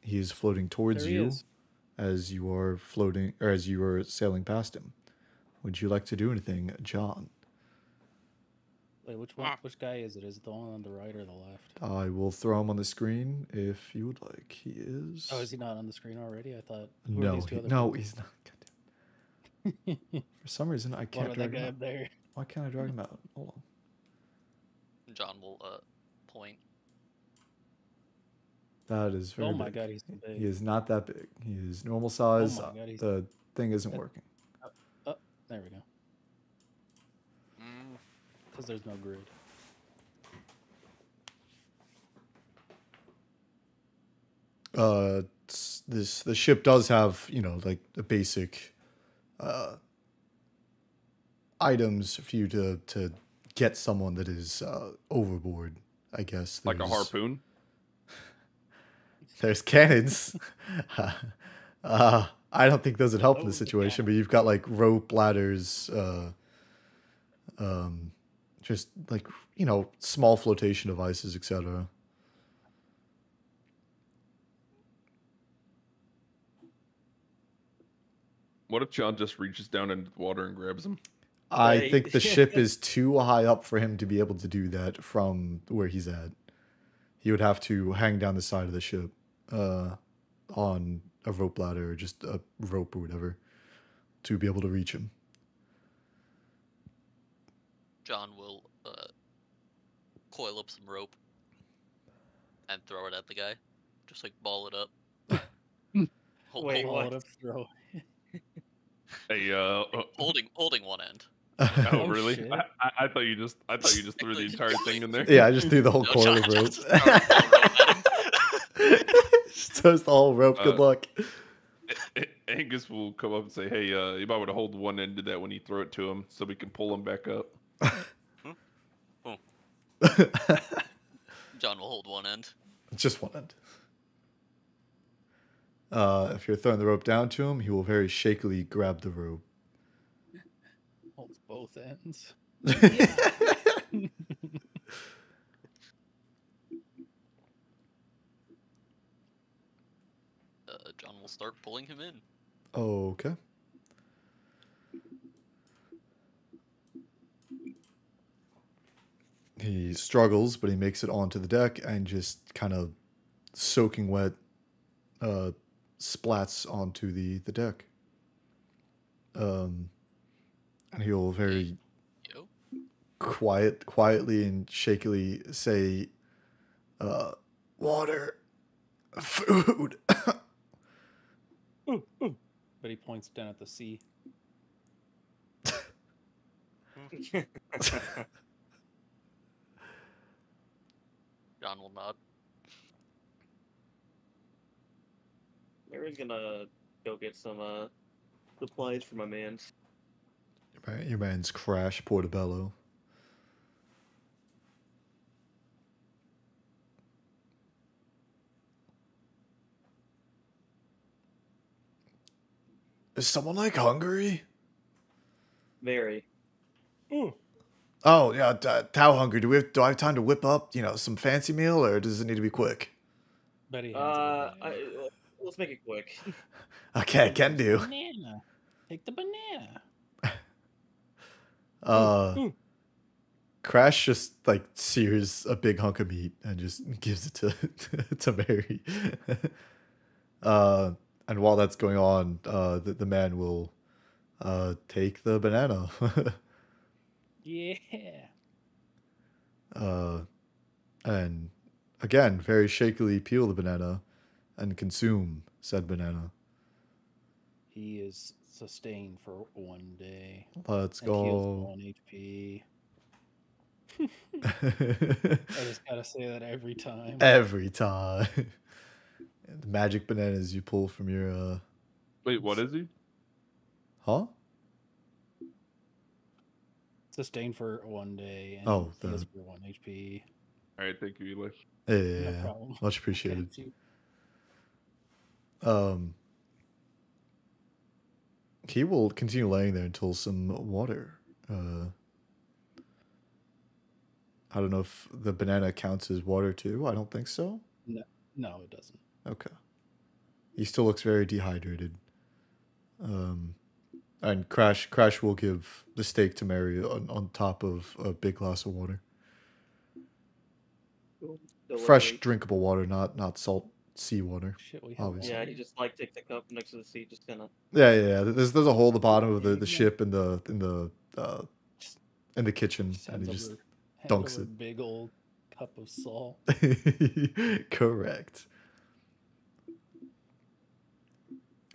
He is floating towards There he you is. as you are floating, or as you are sailing past him. Would you like to do anything, John? Wait, which one? Which guy is it? Is it the one on the right or the left? I will throw him on the screen if you would like. He is. Oh, is he not on the screen already? I thought. Who are No, these two other no, people? he's not. Goddamn. For some reason, I What can't about drag that him guy out. up there? Why can't I drag him out? Hold on. John will point. That is very Oh my big. god, he's too big. He is not that big. He is normal size. Oh my God, he's- The thing isn't working. There we go. Because there's no grid. The ship does have, you know, like the basic items for you to get someone that is overboard, I guess. Like a There's- harpoon? There's cannons. I don't think those would help in this Oh, the situation, but you've got like rope, ladders, just like, you know, small flotation devices, etc. What if John just reaches down into the water and grabs him? I Right. think the ship is too high up for him to be able to do that from where he's at. He would have to hang down the side of the ship on a rope ladder or just a rope or whatever to be able to reach him. John will coil up some rope and throw it at the guy. Just like ball it up. Wait, Ball what? it up, throw. Hey, Holding one end. oh Oh, really? shit. I thought you just threw the entire thing in there. Yeah, I just threw the whole No, coil John of rope. just throw rope at him. Just throws the whole rope. Good luck. Angus will come up and say, "Hey, you might want to hold one end of that when you throw it to him, so we can pull him back up." John will hold one end. Just one end. If you're throwing the rope down to him, he will very shakily grab the rope. Holds both ends. John will start pulling him in. Okay. He struggles, but he makes it onto the deck and just kind of soaking wet splats onto the deck. And he'll very... Yo. quietly and shakily say, water, food. Ooh, ooh. But he points down at the sea. John will nod. Mary's gonna go get some supplies for my man. Right, your man's Crash Portobello. Is someone like hungry? Very. Ooh. Oh yeah, how hungry? Do I have time to whip up, some fancy meal, or does it need to be quick? Betty hands him a bag. Let's make it quick. Okay, can do. Banana. Take the banana. Ooh. Crash just like sears a big hunk of meat and just gives it to Mary. And while that's going on, the man will take the banana. Yeah. And again, very shakily peel the banana and consume said banana. He is sustained for 1 day. Let's And heals go. 1 HP. I just gotta say that every time. Every time. The magic bananas you pull from your Wait, what is he? huh? Sustained for 1 day. And Oh, heals for 1 HP. All right, thank you, Eli. Yeah, No problem. much appreciated. Got you. He will continue laying there until some water. I don't know if the banana counts as water too. I don't think so. No, it doesn't. Okay. He still looks very dehydrated. And Crash will give the steak to Mary on top of a big glass of water. Cool. Fresh, Delivery. drinkable water, not salt seawater. Shit, we have Obviously. Yeah, water. he just like takes the cup next to the seat, just kind of. Yeah. There's a hole at the bottom of the Yeah. ship in the kitchen, Just and hands he just over, dunks a it. big old cup of salt. Correct.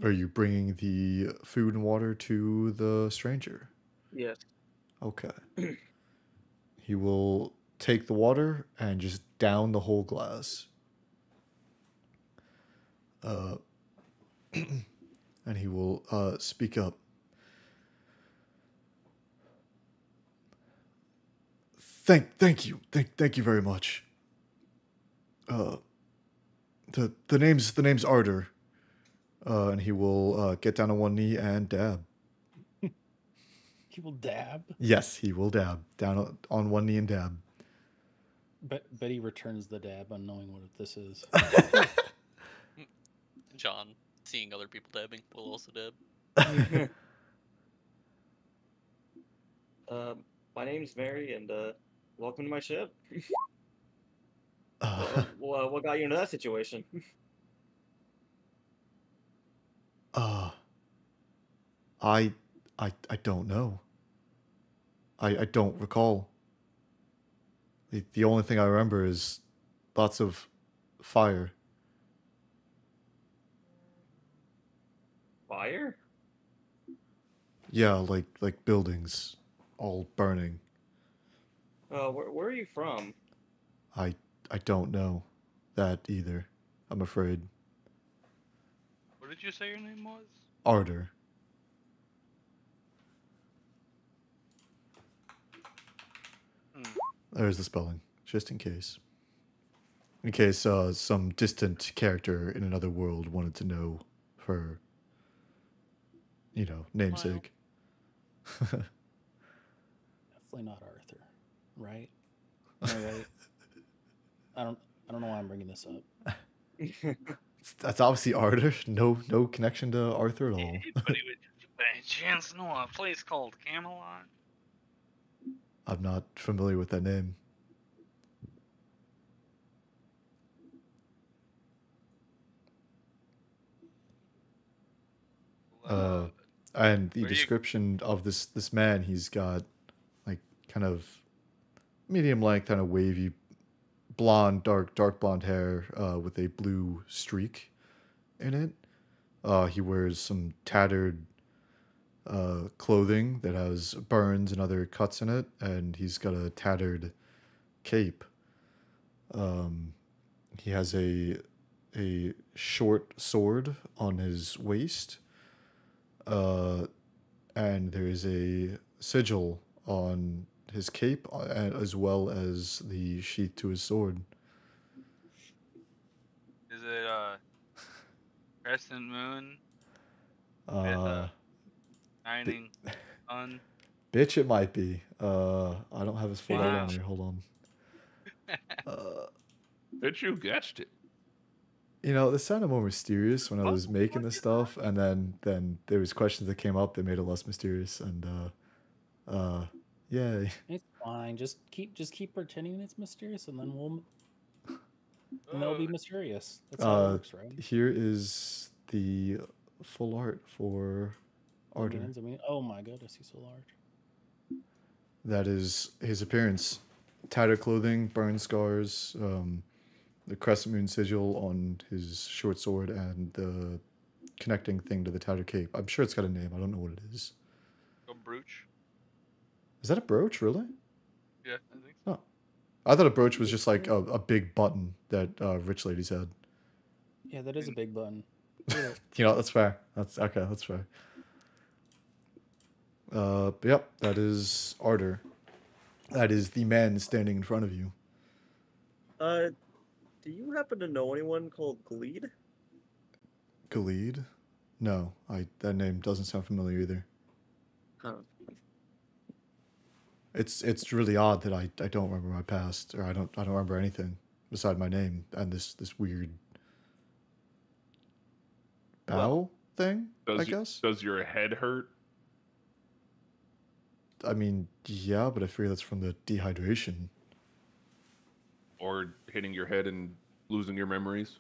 Are you bringing the food and water to the stranger? Yes. Okay. He will take the water and just down the whole glass. And he will speak up. Thank you. Thank you very much. The name's Ardor. And he will get down on one knee and dab. He will dab. Yes, he will dab. Down on one knee and dab. But Betty returns the dab, unknowing what this is. John, seeing other people dabbing, will also dab. My name's Mary, and welcome to my ship. Uh, What got you into that situation? I don't know. I don't recall. The only thing I remember is lots of fire. Fire? Yeah, like buildings all burning. Where are you from? I don't know that either. I'm afraid. What did you say your name was? Ardor. There's the spelling, just in case. In case some distant character in another world wanted to know for, namesake. Definitely not Arthur, right? Am I right? I don't know why I'm bringing this up. That's obviously Ardor. No connection to Arthur at all. Anybody would by any chance know a place called Camelot? I'm not familiar with that name. And the where you- description of this man, he's got like kind of medium length, kind of wavy, blonde, dark blonde hair with a blue streak in it. He wears some tattered clothing that has burns and other cuts in it, and he's got a tattered cape. He has a short sword on his waist, and there is a sigil on his cape, as well as the sheath to his sword. Is it crescent moon with Uh, a shining sun? bitch, it might be. I don't have his full art Wow. on here. Hold on. Bet you guessed it. You know, this sounded more mysterious when I What was the making fuck this is stuff, and then there was questions that came up that made it less mysterious, and yeah. It's fine. Just keep pretending it's mysterious, and then they'll be mysterious. That's how it works, right? Here is the full art for Arter. I mean, oh my goodness, he's so large. That is his appearance: tattered clothing, burn scars, the crescent moon sigil on his short sword, and the connecting thing to the tattered cape. I'm sure it's got a name. I don't know what it is. A brooch? Is that a brooch, really? Yeah, I think so. Oh. I thought a brooch was just like a big button that rich ladies had. Yeah, that is a big button. You know, that's fair. That's okay. That's fair. But yep, that is Arter. That is the man standing in front of you. Do you happen to know anyone called Gleed? Khalid? No, that name doesn't sound familiar either. Huh. It's really odd that I don't remember my past, or I don't remember anything beside my name and this weird bow thing. I guess. Does your head hurt? I mean, yeah, but I figure that's from the dehydration. Or hitting your head and losing your memories?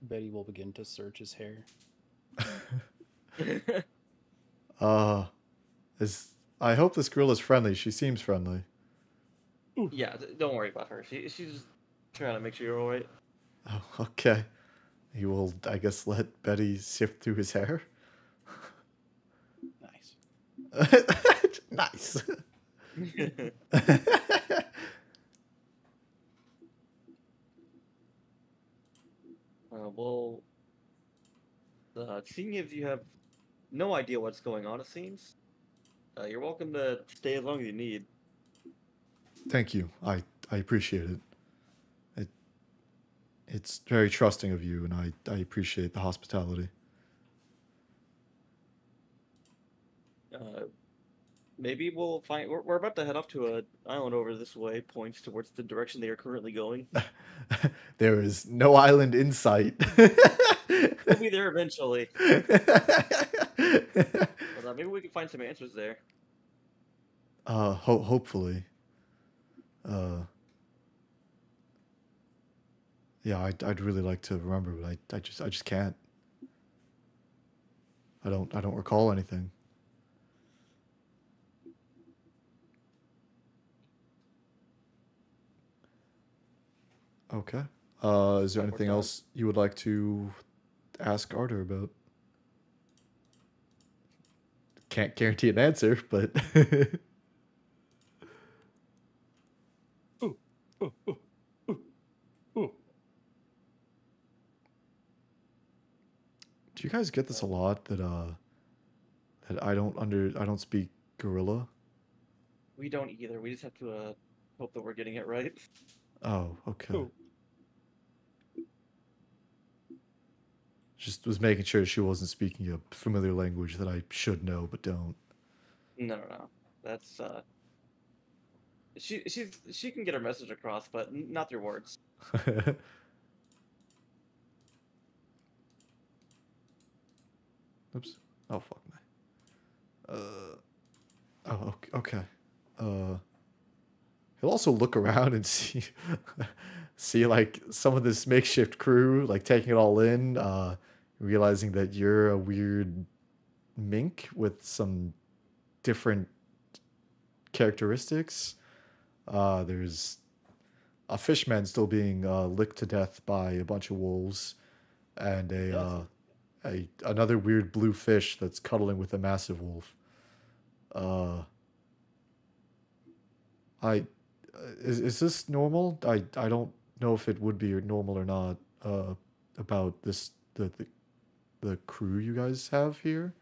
Betty will begin to search his hair. I hope this girl is friendly. She seems friendly. Yeah, don't worry about her. She's just trying to make sure you're alright. Oh, okay. He will, I guess, let Betty sift through his hair. Nice. Nice. Well, seeing if you have no idea what's going on, it seems, you're welcome to stay as long as you need. Thank you. I appreciate it. It's very trusting of you, and I appreciate the hospitality. Maybe we'll find. We're about to head off to an island over this way. Points towards the direction they are currently going. There is no island in sight. We'll be there eventually. But maybe we can find some answers there. Hopefully. Yeah, I'd really like to remember, but I just can't. I don't recall anything. Okay. Is there anything else you would like to ask Arter about? Can't guarantee an answer, but do you guys get this a lot that I don't speak gorilla? We don't either. We just have to hope that we're getting it right. Oh, okay. Just was making sure she wasn't speaking a familiar language that I should know but don't. No. That's she can get her message across, but not through words. Oops. Oh fuck me. Oh, okay. He'll also look around and see like some of this makeshift crew, like taking it all in, realizing that you're a weird mink with some different characteristics. There's a fishman still being licked to death by a bunch of wolves, and another weird blue fish that's cuddling with a massive wolf. Uh, I is this normal? I don't know if it would be normal or not. About this the crew you guys have here.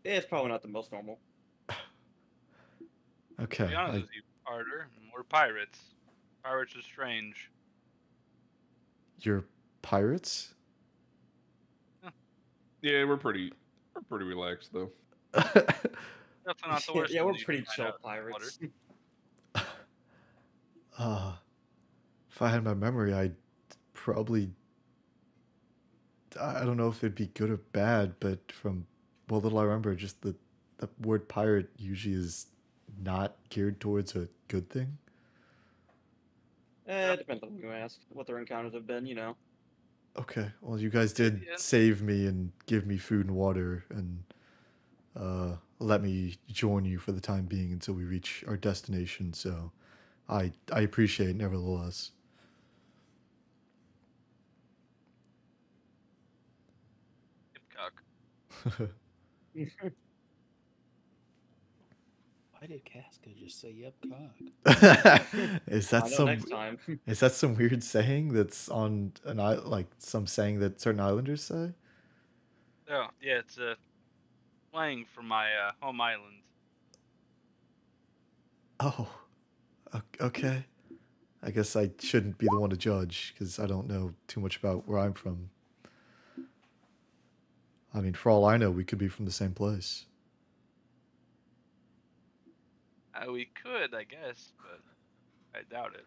It's probably not the most normal. Okay, To be honest with you, Carter, we're pirates. Pirates are strange. you're pirates. Yeah, we're pretty relaxed though. That's not the worst. Yeah, thing we're you can pretty find chill out in the water. pirates. If I had my memory, I'd probably. I don't know if it'd be good or bad, but from what little I remember, just the word pirate usually is not geared towards a good thing. It depends on who you ask, what their encounters have been, you know. Okay, well, you guys did Yeah. save me and give me food and water and let me join you for the time being until we reach our destination. So, I appreciate it nevertheless. Cock. Why did Casca just say "yep, cock"? Is I that know some next time. is that some weird saying that's on an like some saying that certain islanders say? Oh, yeah, it's a slang from my home island. Oh, okay. I guess I shouldn't be the one to judge because I don't know too much about where I'm from. I mean, for all I know, we could be from the same place. We could, I guess, but I doubt it.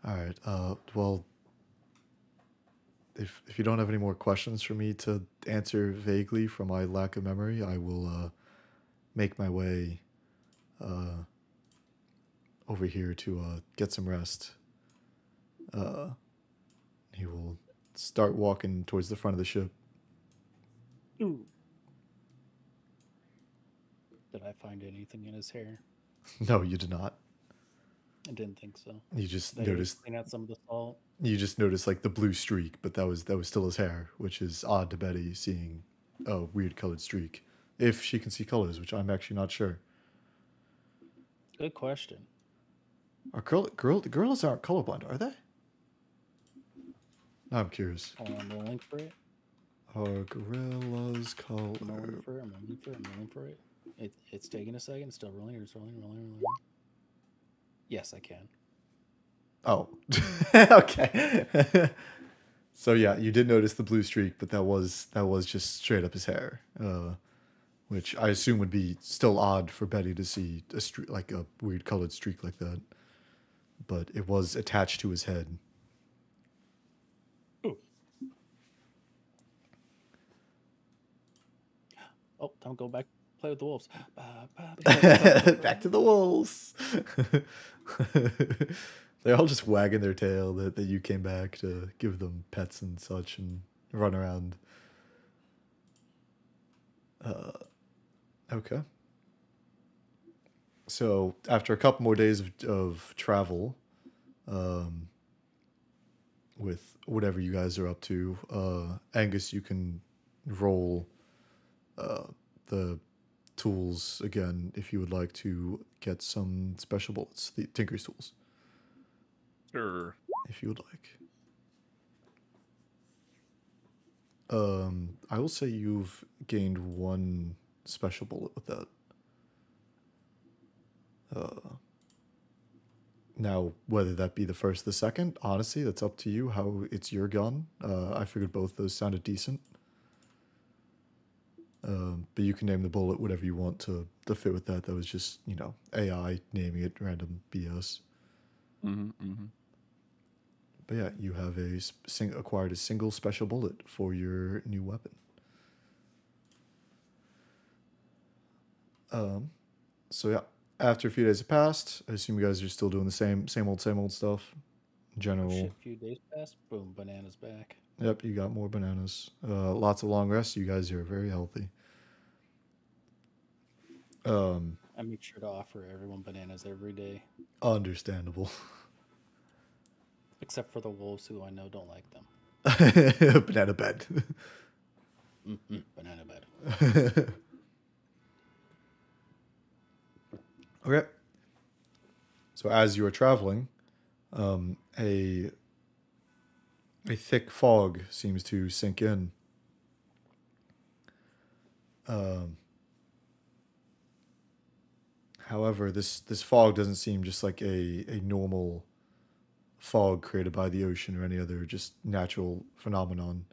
All right. Well, if you don't have any more questions for me to answer vaguely from my lack of memory, I will make my way over here to get some rest. He will start walking towards the front of the ship. Ooh. Did I find anything in his hair? No, you did not. I didn't think so. You just Did I noticed. clean out some of the salt? You just noticed like the blue streak, but that was still his hair, which is odd to Betty seeing a weird colored streak. If she can see colors, which I'm actually not sure. Good question. Are gorillas aren't colorblind, are they? I'm curious. Hold on, I'm rolling for it. Are gorillas I'm rolling color? for it. I'm rolling for it. I'm rolling for it. It's taking a second. It's still rolling. It's rolling. Yes, I can. Oh, okay. So yeah, you did notice the blue streak, but that was just straight up his hair, which I assume would be still odd for Betty to see a streak like a weird colored streak like that. But it was attached to his head. Ooh. Oh, time to go back play with the wolves. Back to the wolves. They're all just wagging their tail that you came back to give them pets and such and run around. Okay. So after a couple more days of travel, with whatever you guys are up to, Angus, you can roll the tools again if you would like to get some special bullets, the Tinker's tools, Sure. if you would like. I will say you've gained one special bullet with that. Now, whether that be the first, the second, honestly, that's up to you. How it's your gun. I figured both those sounded decent. But you can name the bullet whatever you want to fit with that. That was just, AI naming it random BS. But yeah, you have acquired a single special bullet for your new weapon. So yeah, after a few days have passed, I assume you guys are still doing the same old stuff. In general. Oh, shit, a few days passed. Boom, bananas back. Yep, you got more bananas. Lots of long rests. You guys are very healthy. I make sure to offer everyone bananas every day, Understandable. except for the wolves who I know don't like them. Banana bed. Banana bed. Okay. So as you are traveling, a thick fog seems to sink in. However, this fog doesn't seem just like a normal fog created by the ocean or any other just natural phenomenon.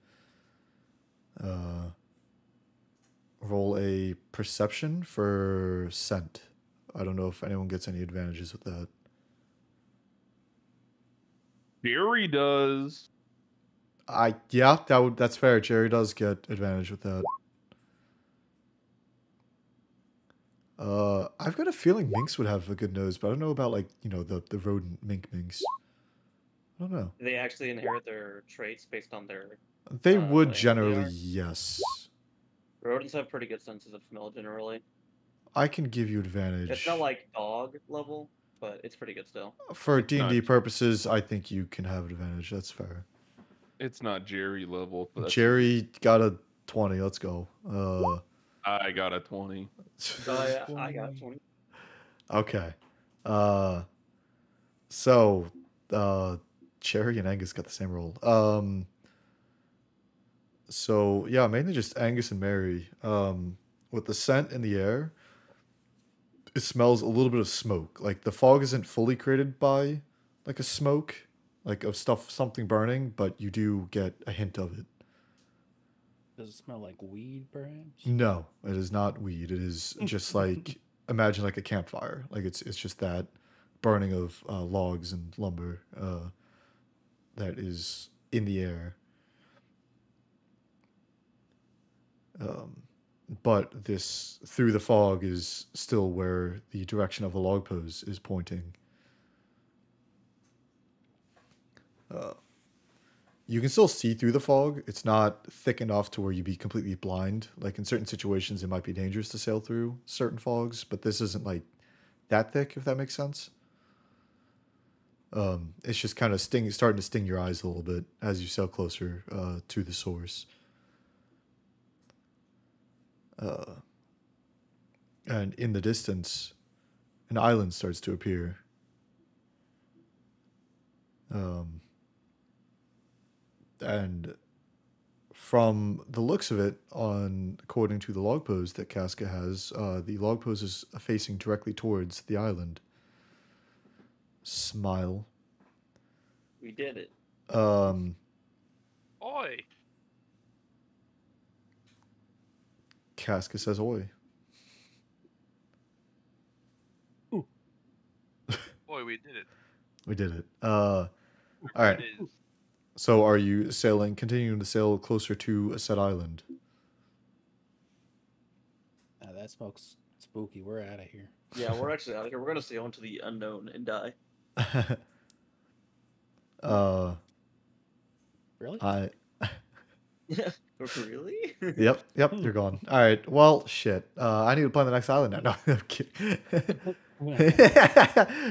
Roll a perception for scent. I don't know if anyone gets any advantages with that. Jerry does. Yeah, that's fair. Jerry does get advantage with that. I've got a feeling minks would have a good nose, but I don't know about like, the rodent minks. I don't know. They actually inherit their traits based on their. They what would animal they generally, are. yes. Rodents have pretty good senses of smell generally. I can give you advantage. It's not like dog level, but it's pretty good still. For It's D&D not- purposes, I think you can have advantage. That's fair. It's not Jerry level. But that's Jerry got a 20. Let's go. I got a 20. Yeah, I got 20. Okay. So, Cherry and Angus got the same roll. So yeah, mainly just Angus and Mary. With the scent in the air, it smells a little bit of smoke. Like the fog isn't fully created by like a smoke, like of something burning, but you do get a hint of it. Does it smell like weed, perhaps? No, it is not weed. It is just like imagine like a campfire. Like it's just that burning of logs and lumber that is in the air. But this through the fog is still where the direction of the log pose is pointing. You can still see through the fog. It's not thick enough to where you'd be completely blind. Like in certain situations, it might be dangerous to sail through certain fogs, but this isn't like that thick, if that makes sense. It's just kind of starting to sting your eyes a little bit as you sail closer to the source. And in the distance, an island starts to appear. And from the looks of it, according to the log pose that Casca has, the log pose is facing directly towards the island. Smile. We did it. Oi! Casca says, "Oi." Boy, we did it. We did it. All right. It is. So, are you continuing to sail closer to a said island? That smoke's spooky. We're out of here. Yeah, we're actually out of here. We're gonna sail into the unknown and die. Really? Really? Yep, you're gone. All right. Well, shit. I need to plan the next island now. No, I'm kidding.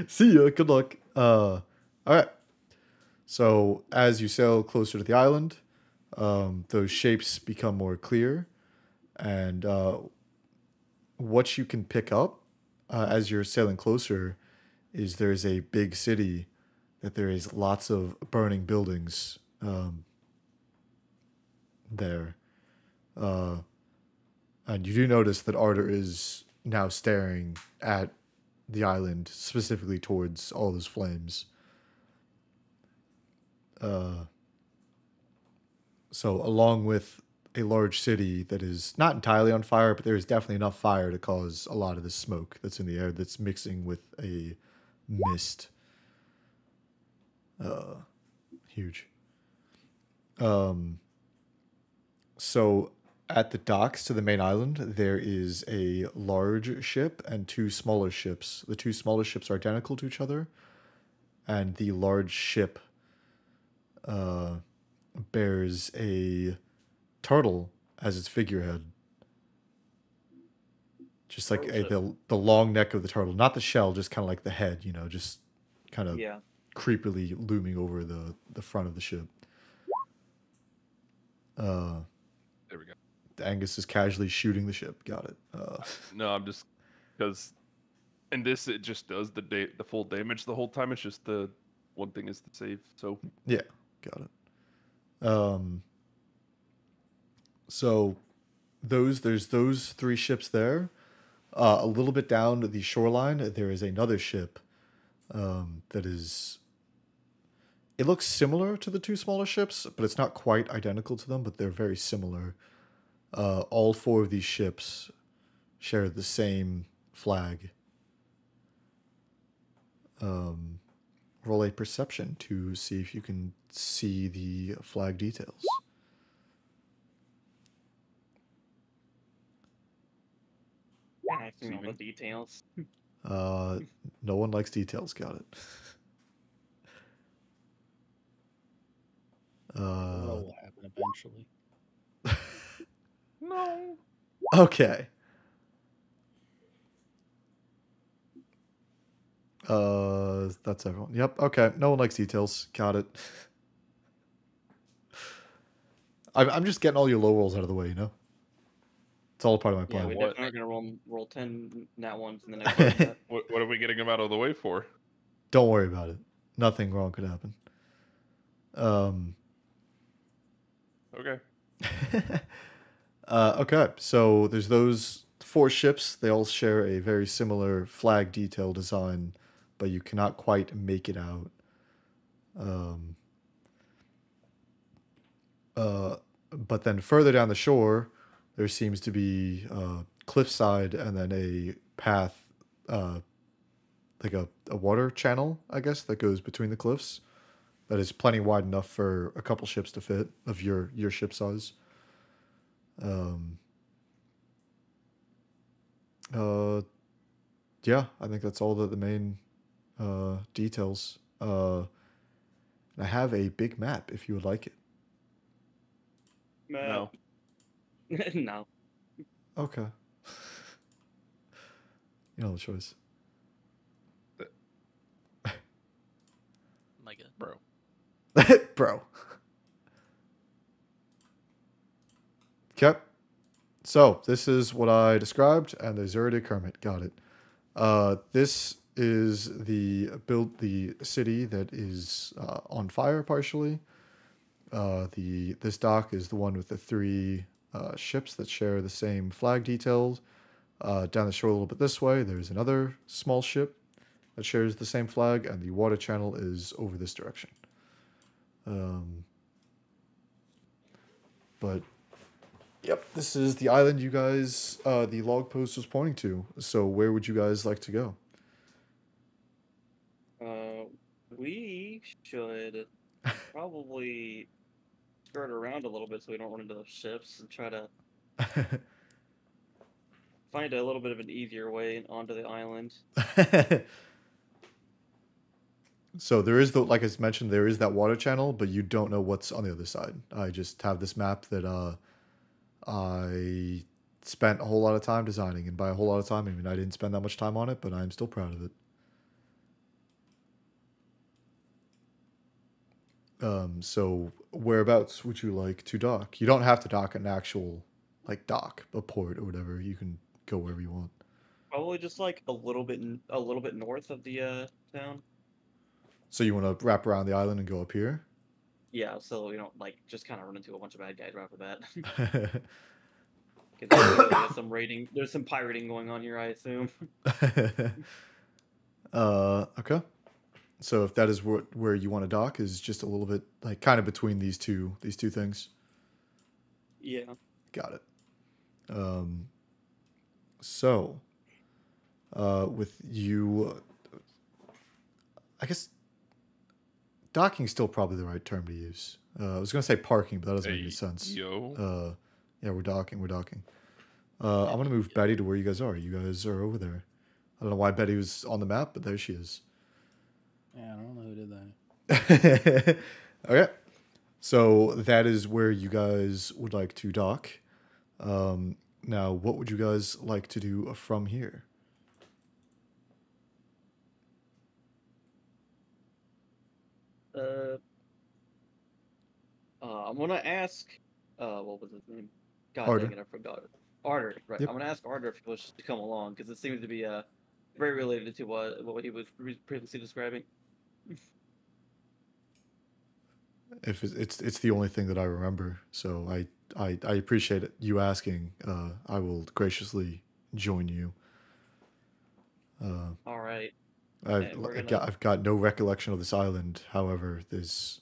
See ya. Good luck. All right. So as you sail closer to the island, those shapes become more clear, and what you can pick up as you're sailing closer is there's a big city that there is lots of burning buildings there. And you do notice that Arter is now staring at the island, specifically towards all those flames. So along with a large city that is not entirely on fire, but there's definitely enough fire to cause a lot of the smoke that's in the air that's mixing with a mist. Huge. So at the docks to the main island, there is a large ship and two smaller ships. The two smaller ships are identical to each other, and the large ship bears a turtle as its figurehead. Just like Turtle the long neck of the turtle, not the shell, just kind of like the head, just kind of Yeah. creepily looming over the front of the ship. There we go. Angus is casually shooting the ship. Got it. No, I'm just because in this it just does the full damage the whole time. It's just the one thing is the save. So Yeah, got it. So there's those 3 ships there. A little bit down the shoreline, there is another ship that is. It looks similar to the 2 smaller ships, but it's not quite identical to them. But they're very similar. All 4 of these ships share the same flag. Roll a perception to see if you can see the flag details. Acting all the details. No one likes details. Got it. That will happen eventually. no. Okay. That's everyone. Yep. Okay. No one likes details. Got it. I'm just getting all your low rolls out of the way. It's all a part of my Yeah, plan. we What? definitely are gonna roll 10 nat ones in the next one. What are we getting them out of the way for? Don't worry about it. Nothing wrong could happen. Okay. Okay. So there's those 4 ships. They all share a very similar flag detail design, but you cannot quite make it out. But then further down the shore, there seems to be cliffside and then a path, like a water channel, I guess, that goes between the cliffs. That is plenty wide enough for a couple ships to fit of your ship size. Yeah, I think that's all the main details. And I have a big map if you would like it. No. No. Okay. You know the choice. My God. Bro. Bro. Okay. So this is what I described, and there's already a Kermit. Got it. This is the city that is on fire partially. This dock is the one with the 3 ships that share the same flag details. Down the shore a little bit this way, there's another small ship that shares the same flag, and the water channel is over this direction. But yep, this is the island you guys, the log post was pointing to. So where would you guys like to go? We should probably skirt around a little bit so we don't run into those ships and try to find a little bit of an easier way onto the island. So there is like I mentioned, there is that water channel, but you don't know what's on the other side. I just have this map that I spent a whole lot of time designing, and by a whole lot of time, I mean I didn't spend that much time on it, but I'm still proud of it. So whereabouts would you like to dock? You don't have to dock an actual like dock, a port or whatever. You can go wherever you want. Probably just like a little bit north of the town. So you want to wrap around the island and go up here? Yeah, so we don't like just kind of run into a bunch of bad guys right off the bat. There's some pirating going on here, I assume. Okay. So if that is where you want to dock, is just a little bit like kind of between these two things. Yeah. Got it. So with you, I guess docking is still probably the right term to use. I was gonna say parking, but that doesn't make any sense. Yo. Yeah, we're docking. I'm gonna move Betty to where you guys are. You guys are over there. I don't know why Betty was on the map, but there she is. Yeah, I don't know who did that. Okay. So that is where you guys would like to dock. Now, what would you guys like to do from here? I'm gonna ask. What was his name? God Arter. dang it, I forgot. Arter, right? Yep. I'm gonna ask Arter if he wishes to come along because it seems to be very related to what he was previously describing. If it's the only thing that I remember, so I appreciate it, you asking. I will graciously join you. All right. I've got no recollection of this island. However, there's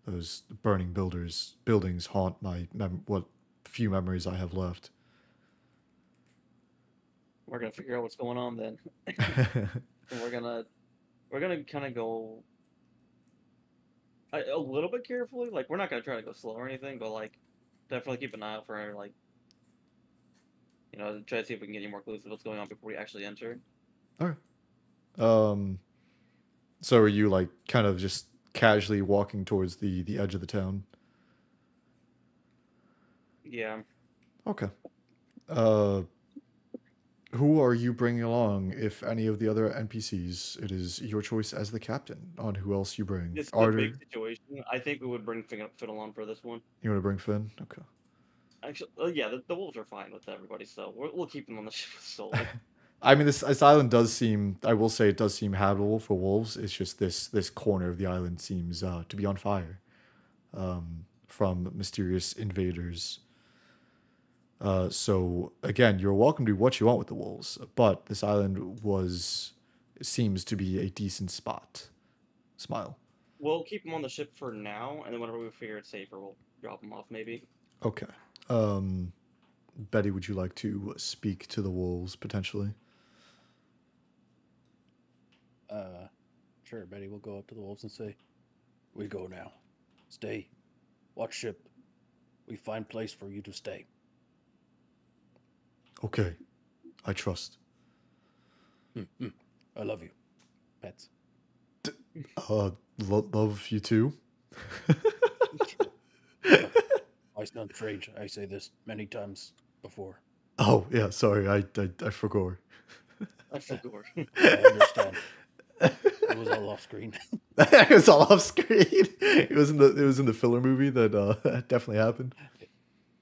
those burning buildings haunt my what few memories I have left. We're gonna figure out what's going on then. And we're gonna kind of go a little bit carefully. Like we're not gonna try to go slow or anything, but like definitely keep an eye out for like try to see if we can get any more clues of what's going on before we actually enter. All right. So are you like kind of just casually walking towards the edge of the town? Yeah. Okay. Who are you bringing along, if any of the other NPCs? It is your choice as the captain on who else you bring. It's a Arter, big situation. I think we would bring Fiddle on for this one. you want to bring Finn? Okay. Actually, yeah, the wolves are fine with everybody, so we'll keep them on the ship solely. I mean, this island does seem, I will say, it does seem habitable for wolves. It's just this corner of the island seems to be on fire from mysterious invaders. So again, you're welcome to do what you want with the wolves, but this island seems to be a decent spot. Smile. We'll keep them on the ship for now, and then whenever we figure it's safer, we'll drop them off maybe. Okay. Betty, would you like to speak to the wolves potentially? Sure, Betty will go up to the wolves and say, "We go now. Stay. Watch ship. We find place for you to stay." Okay. I trust. I love you. Pets. Love you too. I sound strange. I say this many times before. Oh yeah, sorry, I forgot. I forgot. I understand. It was all off screen. It was all off screen. It was in the filler movie that definitely happened.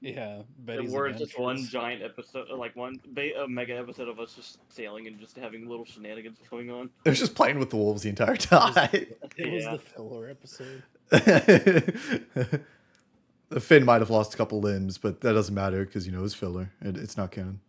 Yeah, There Betty's were just one adventures. giant episode, like a mega episode of us just sailing and just having little shenanigans going on. It was just playing with the wolves the entire time. It was Yeah. the filler episode. Finn might have lost a couple limbs, but that doesn't matter because it's filler. It's not canon.